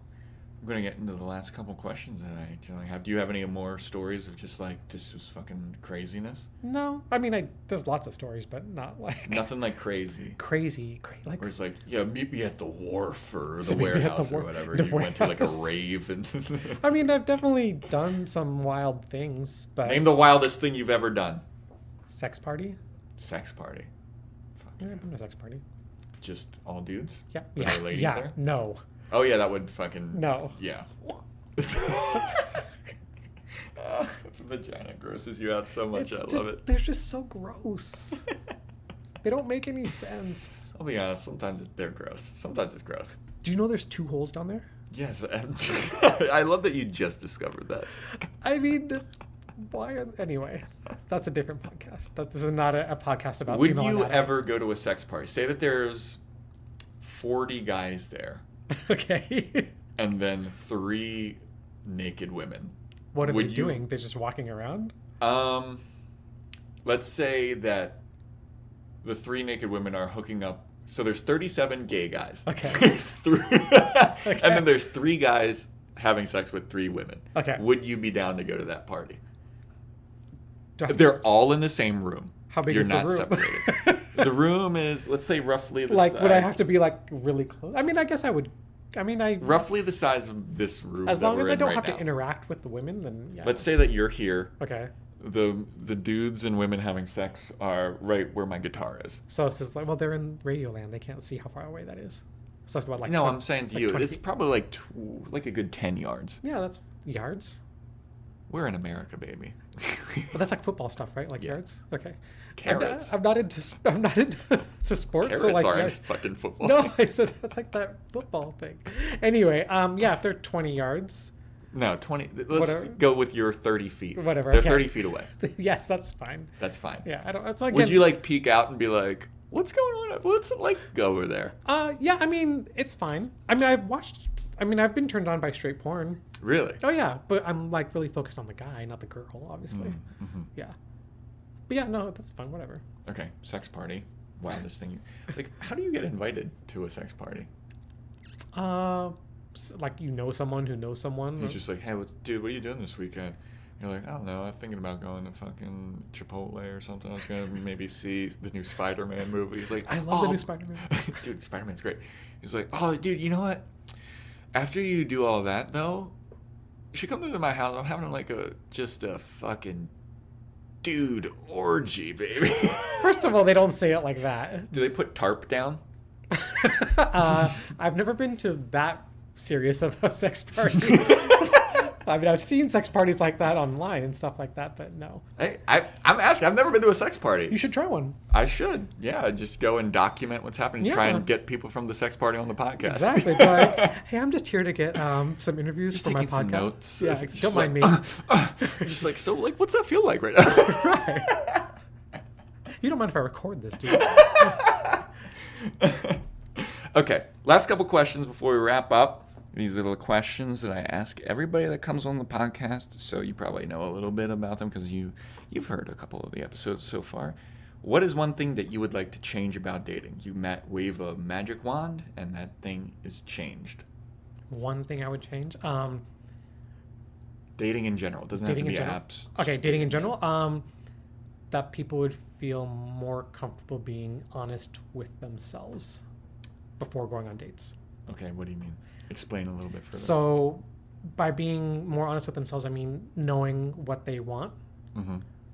I'm gonna get into the last couple questions that I generally have. Do you have any more stories of just like this was fucking craziness? No, I mean, there's lots of stories, but not like Nothing like crazy. crazy, like Where it's like, yeah, meet me at the wharf or So the meet me at the warehouse or wharf- whatever. the You went to like a warehouse. rave and I mean, I've definitely done some wild things, but name the wildest thing you've ever done. sex party. Sex party. Fuck Yeah, yeah. I've been to a sex party. Just all dudes? Yeah, Were yeah, there ladies yeah. there? No, Oh yeah, that would fucking no. yeah. Vagina grosses you out so much. I love it. They're just so gross. They don't make any sense. I'll be honest. Sometimes they're gross. Sometimes it's gross. Do you know there's 2 holes down there? Yes, I love that you just discovered that. I mean, anyway, that's a different podcast. This is not a podcast about. Would female you anatomy. ever go to a sex party? Say that there's 40 guys there, Okay. and then 3 naked women. What are Would they you- doing? They're just walking around. Let's say that the 3 naked women are hooking up. So there's 37 gay guys. Okay. There's 3, and then there's 3 guys having sex with 3 women. Okay. Would you be down to go to that party? Do I- They're all in the same room. How big You're is the not room? separated. The room is, let's say, roughly the Like, size. would I have to be like really close? I mean, I guess I would. I mean, Roughly the size of this room. as that long as we're I in don't right have now. to interact with the women, then yeah. Let's say that you're here. Okay. The dudes and women having sex are right where my guitar is. So it's just like, well, they're in Radio Land. They can't see how far away that is. So it's about like. No, 20 I'm saying to like you, 20 it's feet. probably like a good 10 yards. Yeah, that's yards. We're in America, baby. But that's like football stuff, right? Like Yeah. yards. Okay. Carrots. I'm not into sports. Carrots so like aren't yards. fucking football. No, I said that's like that football thing. Anyway, yeah, if they're 20 yards, No, 20. Let's Whatever. go with your 30 feet. Whatever, They're okay. 30 feet away. yes, that's fine. That's fine. Yeah, I don't. It's like Would you like peek out and be like, what's going on? What's it like over there? Yeah, I mean, it's fine. I mean, I've been turned on by straight porn. Really? Oh yeah, but I'm like really focused on the guy, not the girl, obviously. Mm-hmm. Yeah. But yeah, no, that's fine. Whatever. Okay, sex party. Wildest thing. Like, how do you get invited to a sex party? Like you know someone who knows someone. He's just like, hey, dude, what are you doing this weekend? You're like, I don't know. I was thinking about going to fucking Chipotle or something. I was going to maybe see the new Spider-Man movie. He's like, I love the new Spider-Man. Dude, Spider-Man's great. He's like, oh, dude, you know what? After you do all that, though, you should come to my house. I'm having like just a fucking dude orgy, baby. First of all, they don't say it like that. Do they put tarp down? I've never been to that serious of a sex party. I mean, I've seen sex parties like that online and stuff like that, but no. I'm asking. I've never been to a sex party. You should try one. I should. Yeah, just go and document what's happening. Try Yeah. and get people from the sex party on the podcast. Exactly. Be like, hey, I'm just here to get some interviews Just for my taking some podcast. notes. Yeah, It's don't just mind like, me. Just like, so, like, what's that feel like right now? Right. You don't mind if I record this, do you? Okay, last couple questions before we wrap up. These are the questions that I ask everybody that comes on the podcast, so you probably know a little bit about them because you've heard a couple of the episodes so far. What is one thing that you would like to change about dating? You wave a magic wand, and that thing is changed. One thing I would change. Dating in general. It doesn't have to Dating be in general? apps. Okay, just dating in general. That people would feel more comfortable being honest with themselves before going on dates. Okay, what do you mean? Explain a little bit further. So, by being more honest with themselves, I mean knowing what they want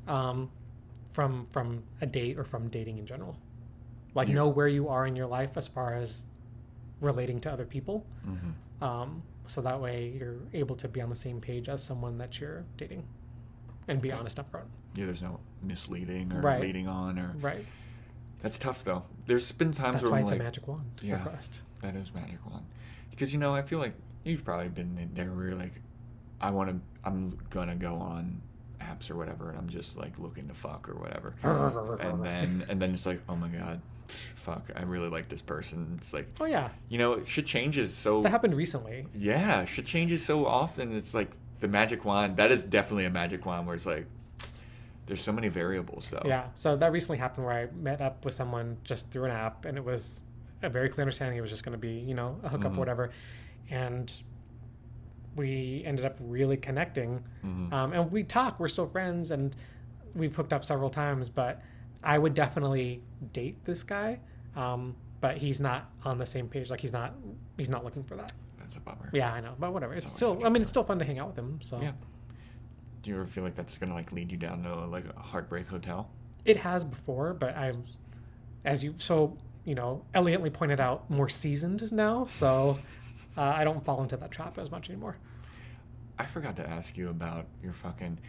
from a date or from dating in general. Like, Yeah. know where you are in your life as far as relating to other people. So that way you're able to be on the same page as someone that you're dating and be Okay. honest up front. Yeah, there's no misleading or Right. leading on or. Right. That's tough though. There's been times That's where why I'm it's like, a magic wand yeah. request. That is magic wand. Because I feel like you've probably been there where you're like, I'm gonna go on apps or whatever, and I'm just like looking to fuck or whatever, and then it's like, oh my god, fuck, I really like this person. It's like, Oh yeah, shit changes so. that happened recently. Yeah, shit changes so often. It's like the magic wand. That is definitely a magic wand where it's like, there's so many variables though. Yeah, so that recently happened where I met up with someone just through an app, and it was a very clear understanding it was just going to be, a hookup or whatever. And we ended up really connecting. And we talk, we're still friends, and we've hooked up several times, but I would definitely date this guy. But he's not on the same page. Like he's not looking for that. That's a bummer. Yeah, I know, but whatever. It's It's always still, I mean, it's still fun to hang out with him. So Yeah. Do you ever feel like that's gonna like lead you down to like a heartbreak hotel? it has before, but I'm, as you elegantly pointed out, more seasoned now. So I don't fall into that trap as much anymore. I forgot to ask you about your fucking.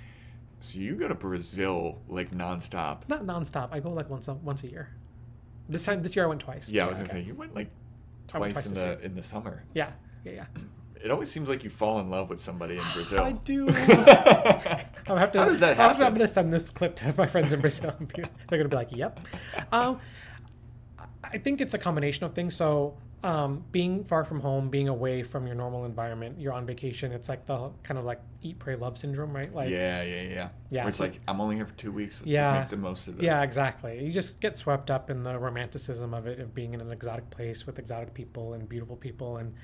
So you go to Brazil like nonstop. Not nonstop. I go like once a year. This year I went twice. Yeah, I was gonna say you went like I went twice twice this year. in the summer. Yeah. It always seems like you fall in love with somebody in Brazil. I do. I'll have to. How does that happen? I'm going to send this clip to my friends in Brazil. They're going to be like, "Yep." I think it's a combination of things. So, being far from home, being away from your normal environment, you're on vacation. It's like the kind of like eat, pray, love syndrome, right? Like, Yeah. Yeah, Where it's so like I'm only here for 2 weeks. Let's Yeah. make the most of this. yeah, exactly. You just get swept up in the romanticism of it, of being in an exotic place with exotic people and beautiful people, and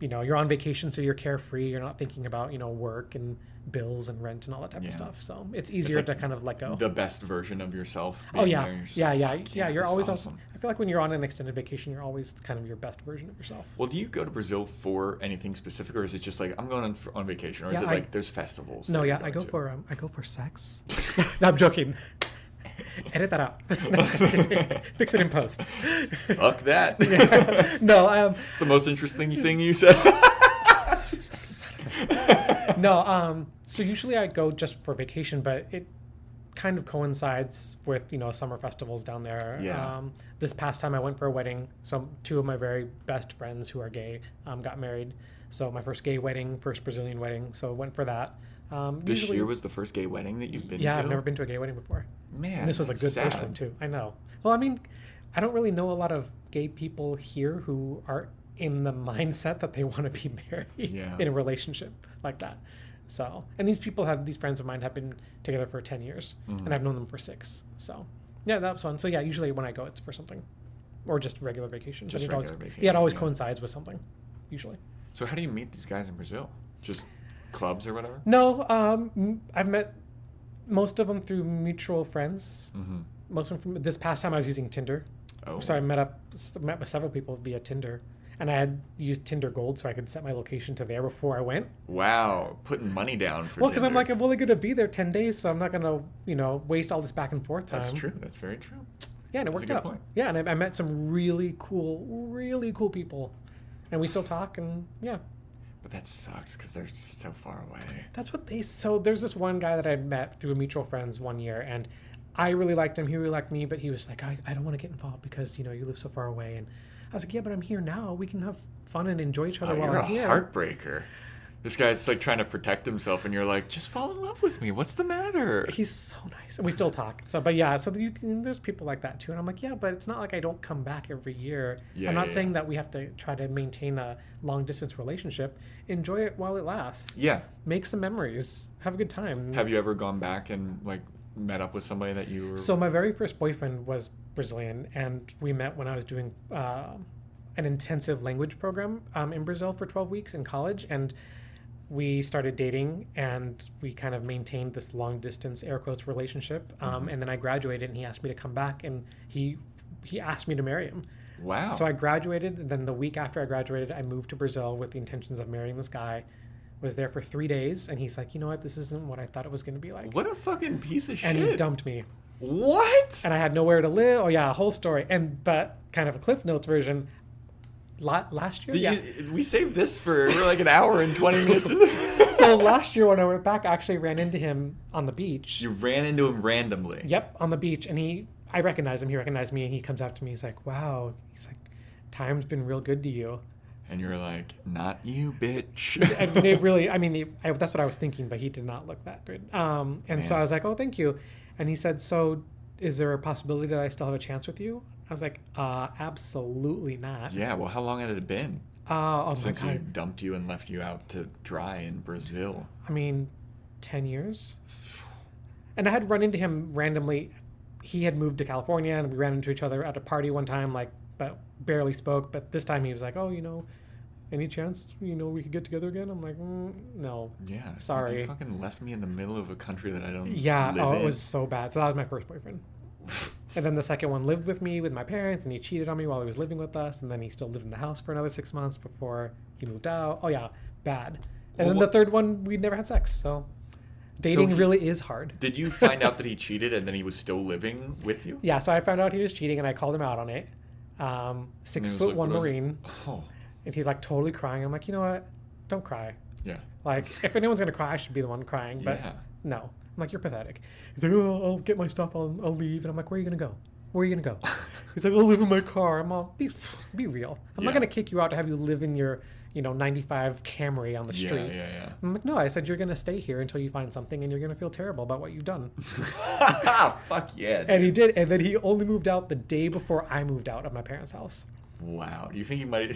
you're on vacation, so you're carefree. You're not thinking about work and bills and rent and all that type Yeah. of stuff. So it's easier like to kind of let go. The best version of yourself. Oh being yeah, there, you're just yeah, like, yeah, "Fuck yeah. You're this is always awesome." I feel like when you're on an extended vacation, you're always kind of your best version of yourself. Well, do you go to Brazil for anything specific, or is it just like I'm going on vacation, or is Yeah, it like there's festivals? No, that yeah, you're I go going to? for sex. No, I'm joking. Edit that out. Fix it in post. Fuck that. No, It's the most interesting thing you said. no. So usually I go just for vacation, but it kind of coincides with summer festivals down there. Yeah. This past time I went for a wedding. So two of my very best friends who are gay got married. So my first gay wedding, first Brazilian wedding. So went for that. This year was the first gay wedding that you've been to? Yeah, I've never been to a gay wedding before. Man, And this was a that's good sad. first one too. I know. Well, I mean, I don't really know a lot of gay people here who are in the mindset that they want to be married Yeah. in a relationship like that. So, and these friends of mine have been together for 10 years, Mm-hmm. and I've known them for 6. So, yeah, that was fun. So, yeah, usually when I go, it's for something, or just regular vacation. Just But it always, regular vacation, yeah, it always yeah. coincides with something, usually. So how do you meet these guys in Brazil? Just clubs or whatever? No, I've met most of them through mutual friends. Mm-hmm. Most of them from this past time I was using Tinder. Oh. So I met with several people via Tinder, and I had used Tinder Gold so I could set my location to there before I went. Wow, putting money down for Well, because I'm Tinder. like, I'm only going to be there 10 days, so I'm not going to, waste all this back and forth time. That's true. That's very true. Yeah, and it That's a worked good out. point. Yeah, and I met some really cool people, and we still talk, and yeah. But that sucks because they're so far away. That's what so there's this one guy that I met through mutual friends one year, and I really liked him. He really liked me, but he was like, I don't want to get involved because, you live so far away. And I was like, yeah, but I'm here now. We can have fun and enjoy each other Oh, while you're I'm a here. heartbreaker. This guy's like trying to protect himself, and you're like, just fall in love with me. What's the matter? He's so nice. And we still talk. So, but yeah, so there's people like that too. And I'm like, yeah, but it's not like I don't come back every year. Yeah, I'm not yeah, saying yeah. that we have to try to maintain a long distance relationship. Enjoy it while it lasts. Yeah. Make some memories. Have a good time. Have you ever gone back and like met up with somebody that you were? So my very first boyfriend was Brazilian, and we met when I was doing an intensive language program in Brazil for 12 weeks in college, and we started dating, and we kind of maintained this long distance air quotes relationship. And then I graduated, and he asked me to come back, and he asked me to marry him. Wow. So I graduated, and then the week after I graduated, I moved to Brazil with the intentions of marrying this guy. Was there for 3 days, and he's like, you know what, this isn't what I thought it was going to be like. What a fucking piece of And shit. he dumped me. What? And I had nowhere to live. Oh yeah, a whole story. But kind of a Cliff Notes version. Last year, We saved this for we're like an hour and 20 minutes. So last year when I went back, I actually ran into him on the beach. You ran into him randomly. Yep, on the beach, and I recognized him. He recognized me, and he comes up to me. He's like, "Wow," he's like, "Time's been real good to you." And you're like, not you, bitch. And it really, that's what I was thinking, but he did not look that good. And so Man. I was like, "Oh, thank you," and he said, "So, is there a possibility that I still have a chance with you?" I was like, "Absolutely not." Yeah, well, how long had it been Oh since my he god! dumped you and left you out to dry in Brazil? 10 years. And I had run into him randomly. He had moved to California, and we ran into each other at a party one time, but barely spoke. But this time he was like, "Oh, any chance we could get together again? I'm like, no. Yeah. like, Sorry. You fucking left me in the middle of a country that I don't Yeah. live Oh, in. it was so bad. So that was my first boyfriend. And then the second one lived with me with my parents, and he cheated on me while he was living with us, and then he still lived in the house for another 6 months before he moved out. Oh yeah, bad. And then the third one, we never had sex. So dating really is hard. Did you find out that he cheated and then he was still living with you? Yeah, so I found out he was cheating, and I called him out on it. 6 was foot like, one what? Marine, Oh. and he's like totally crying. I'm like, you know what? Don't cry. Yeah. Like, if anyone's gonna cry, I should be the one crying. But Yeah. no, I'm like, you're pathetic. He's like, oh, I'll get my stuff. I'll leave. And I'm like, where are you gonna go? Where are you gonna go? He's like, I'll live in my car. I'm all, be real. I'm not Yeah. gonna kick you out to have you live in your 95 Camry on the street. Yeah. I'm like, no, I said you're gonna stay here until you find something, and you're gonna feel terrible about what you've done. Fuck yeah. Dude. And he did, and then he only moved out the day before I moved out of my parents' house. Wow. Do you think he might?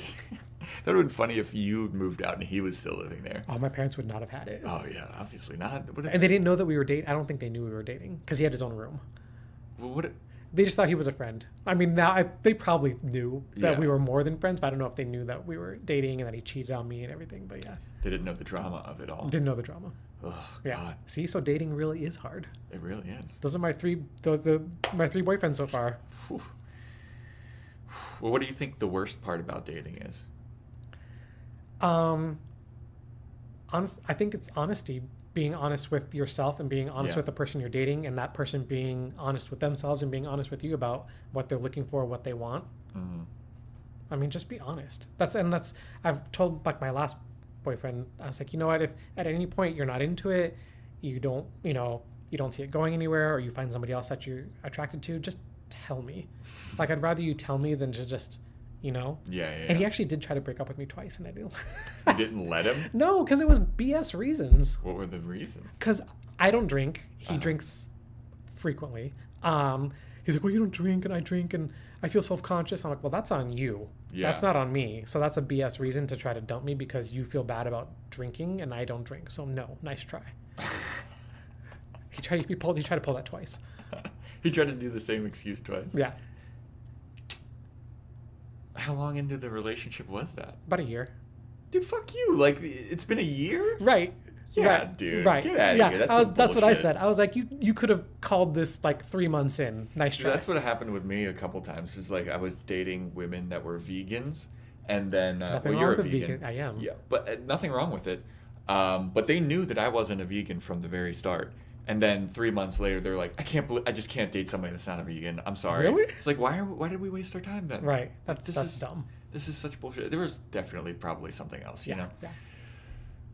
That would have been funny if you moved out and he was still living there. Oh, my parents would not have had it. Oh yeah, obviously not. And they didn't know that we were dating. I don't think they knew we were dating because he had his own room. What? They just thought he was a friend. I mean, they probably knew that Yeah. we were more than friends, but I don't know if they knew that we were dating and that he cheated on me and everything. But yeah, They didn't know the drama of it all. didn't know the drama. Oh Yeah. God, See, so dating really is hard. it really is. Those are my three boyfriends so far. Whew. Well, what do you think the worst part about dating is? I think it's honesty. Being honest with yourself and being honest Yeah. with the person you're dating, and that person being honest with themselves and being honest with you about what they're looking for, what they want. Mm-hmm. I mean, just be honest. I've told like my last boyfriend, I was like, you know what, if at any point you're not into it, you don't see it going anywhere, or you find somebody else that you're attracted to, just tell me. Like, I'd rather you tell me than to just, Yeah. And he actually did try to break up with me twice, and I didn't. You didn't let him? No, because it was BS reasons. What were the reasons? Because I don't drink. He drinks frequently. He's like, well, you don't drink, and I drink, and I feel self-conscious. I'm like, well, that's on you. Yeah. That's not on me. So that's a BS reason to try to dump me because you feel bad about drinking, and I don't drink. So no, nice try. He tried to pull that twice. He tried to do the same excuse twice. Yeah, How long into the relationship was that? about a year. Dude, fuck you. Like, it's been a year? Right. Yeah, right. Dude. Right. Get out of yeah. here. That's That's what I bullshit. said. I was like, you could have called this like 3 months in. Nice Dude, try. that's what happened with me a couple times. Is like I was dating women that were vegans, and then Nothing well, wrong you're with a a vegan. I am. Yeah, but nothing wrong with it. But they knew that I wasn't a vegan from the very start. And then 3 months later, they're like, I just can't date somebody that's not a vegan. I'm sorry. Really? It's like, why did we waste our time then? Right. That's is dumb. This is such bullshit. There was definitely probably something else, you know? Yeah.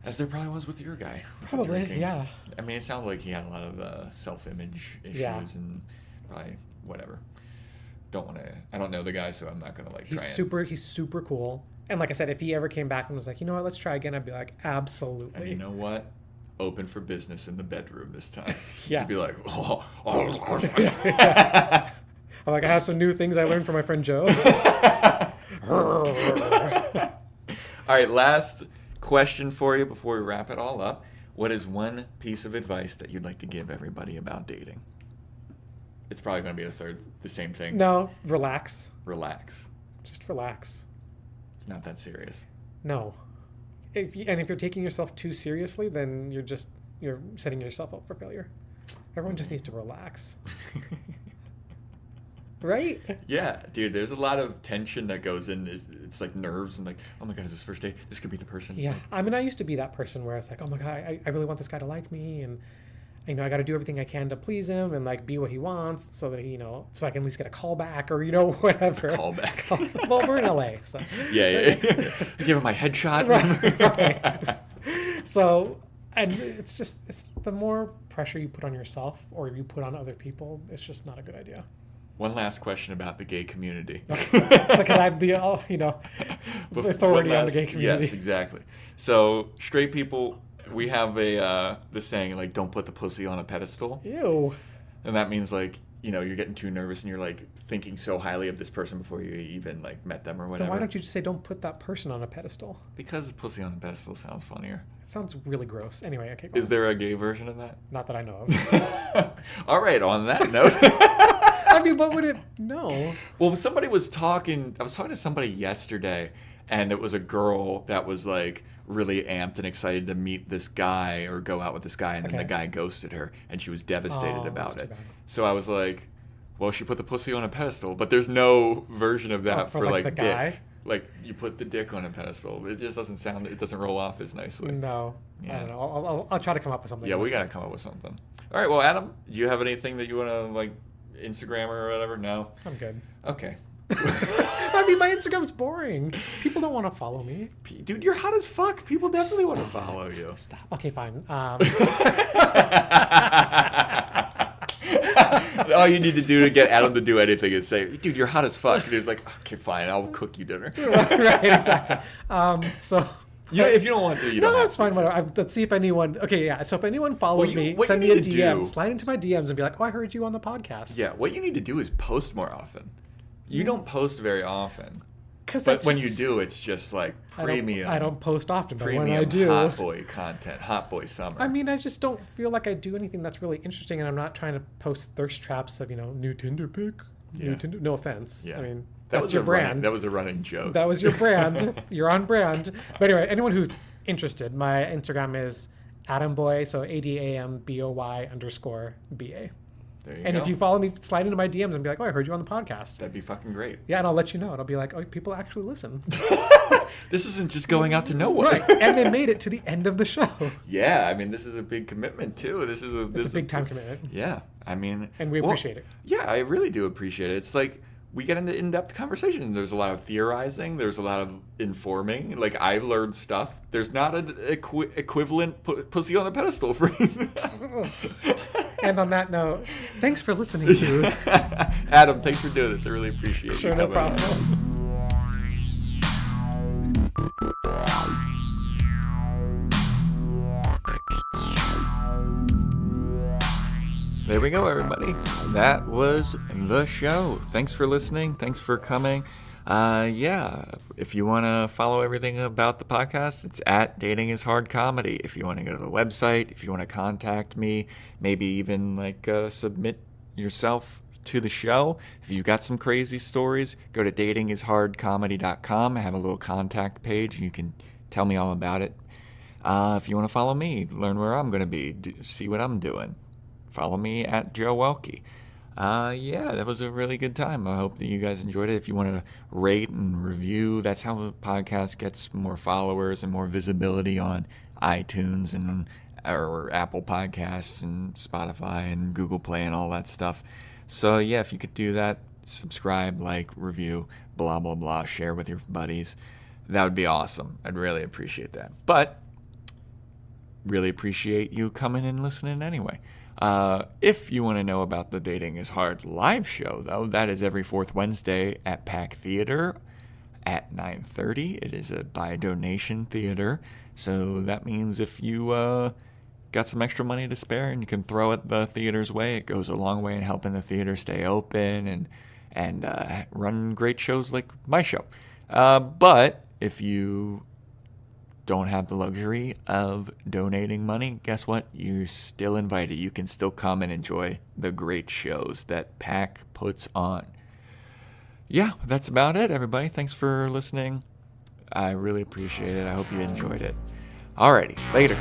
As there probably was with your guy. with the Probably. drinking. Yeah. I mean, it sounded like he had a lot of self-image issues Yeah. and probably whatever. I don't know the guy, so I'm not going to like He's try he's super cool. And like I said, if he ever came back and was like, you know what, let's try again, I'd be like, absolutely. And you know what? Open for business in the bedroom this time. Yeah. You'd be like, oh. I'm like, I have some new things I learned from my friend Joe. All right, last question for you before we wrap it all up. What is one piece of advice that you'd like to give everybody about dating? It's probably going to be the same thing. No, relax. Relax. Just relax. It's not that serious. No. If you're taking yourself too seriously, then you're setting yourself up for failure. Everyone just needs to relax. Right? Yeah, dude, there's a lot of tension that goes in. It's like nerves and like, oh my God, is this first date? This could be the person. It's Yeah. like, I mean, I used to be that person where it's like, oh my God, I really want this guy to like me, and I got to do everything I can to please him and like be what he wants so that so I can at least get a call back or whatever. call back. Well, we're in LA, so Yeah. I give him my headshot. right. So, and it's the more pressure you put on yourself or you put on other people, it's just not a good idea. One last question about the gay community. It's because I'm the authority on the gay community. Yes, exactly. So straight people, we have the saying like, don't put the pussy on a pedestal. Ew. And that means like, you're getting too nervous and you're like thinking so highly of this person before you even like met them or whatever. Then why don't you just say don't put that person on a pedestal? Because pussy on a pedestal sounds funnier. It sounds really gross. Anyway, okay. Go Is on. there a gay version of that? Not that I know of. All right, on that note. I mean, what would it? No. Well, I was talking to somebody yesterday, and it was a girl that was like really amped and excited to meet this guy or go out with this guy, and then the guy ghosted her, and she was devastated about it. So I was like, well, she put the pussy on a pedestal, but there's no version of that for like the dick. guy? Like, you put the dick on a pedestal. It just doesn't sound, it doesn't roll off as nicely. No. Yeah. I don't know. I'll try to come up with something. Yeah, we got to come up with something. All right, well, Adam, do you have anything that you want to, like, Instagram or whatever? No? I'm good. Okay. I mean, my Instagram's boring. People don't want to follow me. Dude, you're hot as fuck. People definitely want to follow you. Stop. Okay, fine. All you need to do to get Adam to do anything is say, dude, you're hot as fuck. And he's like, okay, fine, I'll cook you dinner. Right, exactly. So... if you don't want to, you don't no, have it's fine. Whatever. Let's see if anyone... Okay, yeah. So if anyone follows me, what send you me a need to DM. do- Slide into my DMs and be like, oh, I heard you on the podcast. Yeah, what you need to do is post more often. You don't post very often. Because But when you do, it's just like premium. I don't post often, but premium when I do... hot boy content, hot boy summer. I mean, I just don't feel like I do anything that's really interesting, and I'm not trying to post thirst traps of, new Tinder pic. Yeah. New Tinder... No offense. Yeah. I mean, that that's was your brand. That was a running joke. That was your brand. You're on brand. But anyway, anyone who's interested, my Instagram is AdamBoy, so ADAMBOY_BA. There you And go. if you follow me, slide into my DMs and be like, oh, I heard you on the podcast. That'd be fucking great. Yeah, and I'll let you know. And I'll be like, oh, people actually listen. This isn't just going out to nowhere. Right. And they made it to the end of the show. Yeah, I mean, this is a big commitment too. This is a Big time commitment. Yeah, I mean, And we appreciate it. Yeah, I really do appreciate it. It's like we get into in-depth conversation. There's a lot of theorizing. There's a lot of informing. Like, I've learned stuff. There's not an equivalent pussy on the pedestal phrase. And on that note, thanks for listening to... Adam, thanks for doing this. I really appreciate it. Sure, no problem. There we go, everybody. That was the show. Thanks for listening. Thanks for coming. Yeah, if you want to follow everything about the podcast, it's at Dating is Hard Comedy. If you want to go to the website, if you want to contact me, maybe even like submit yourself to the show. If you've got some crazy stories, go to datingishardcomedy.com. I have a little contact page. You can tell me all about it. If you want to follow me, learn where I'm going to be, see what I'm doing, follow me at Joe Welkie. Yeah, that was a really good time. I hope that you guys enjoyed it. If you want to rate and review, that's how the podcast gets more followers and more visibility on iTunes and or Apple Podcasts and Spotify and Google Play and all that stuff. So yeah, if you could do that, subscribe, like, review, blah, blah, blah, share with your buddies, that would be awesome. I'd really appreciate that. But really appreciate you coming and listening anyway. If you want to know about the Dating is Hard live show, though, that is every fourth Wednesday at Pack Theater at 9:30. It is a by donation theater, so that means if you got some extra money to spare and you can throw it the theater's way, it goes a long way in helping the theater stay open and run great shows like my show. But if you don't have the luxury of donating money, guess what? You're still invited. You can still come and enjoy the great shows that PAC puts on. Yeah, that's about it, everybody. Thanks for listening. I really appreciate it. I hope you enjoyed it. Alrighty, later.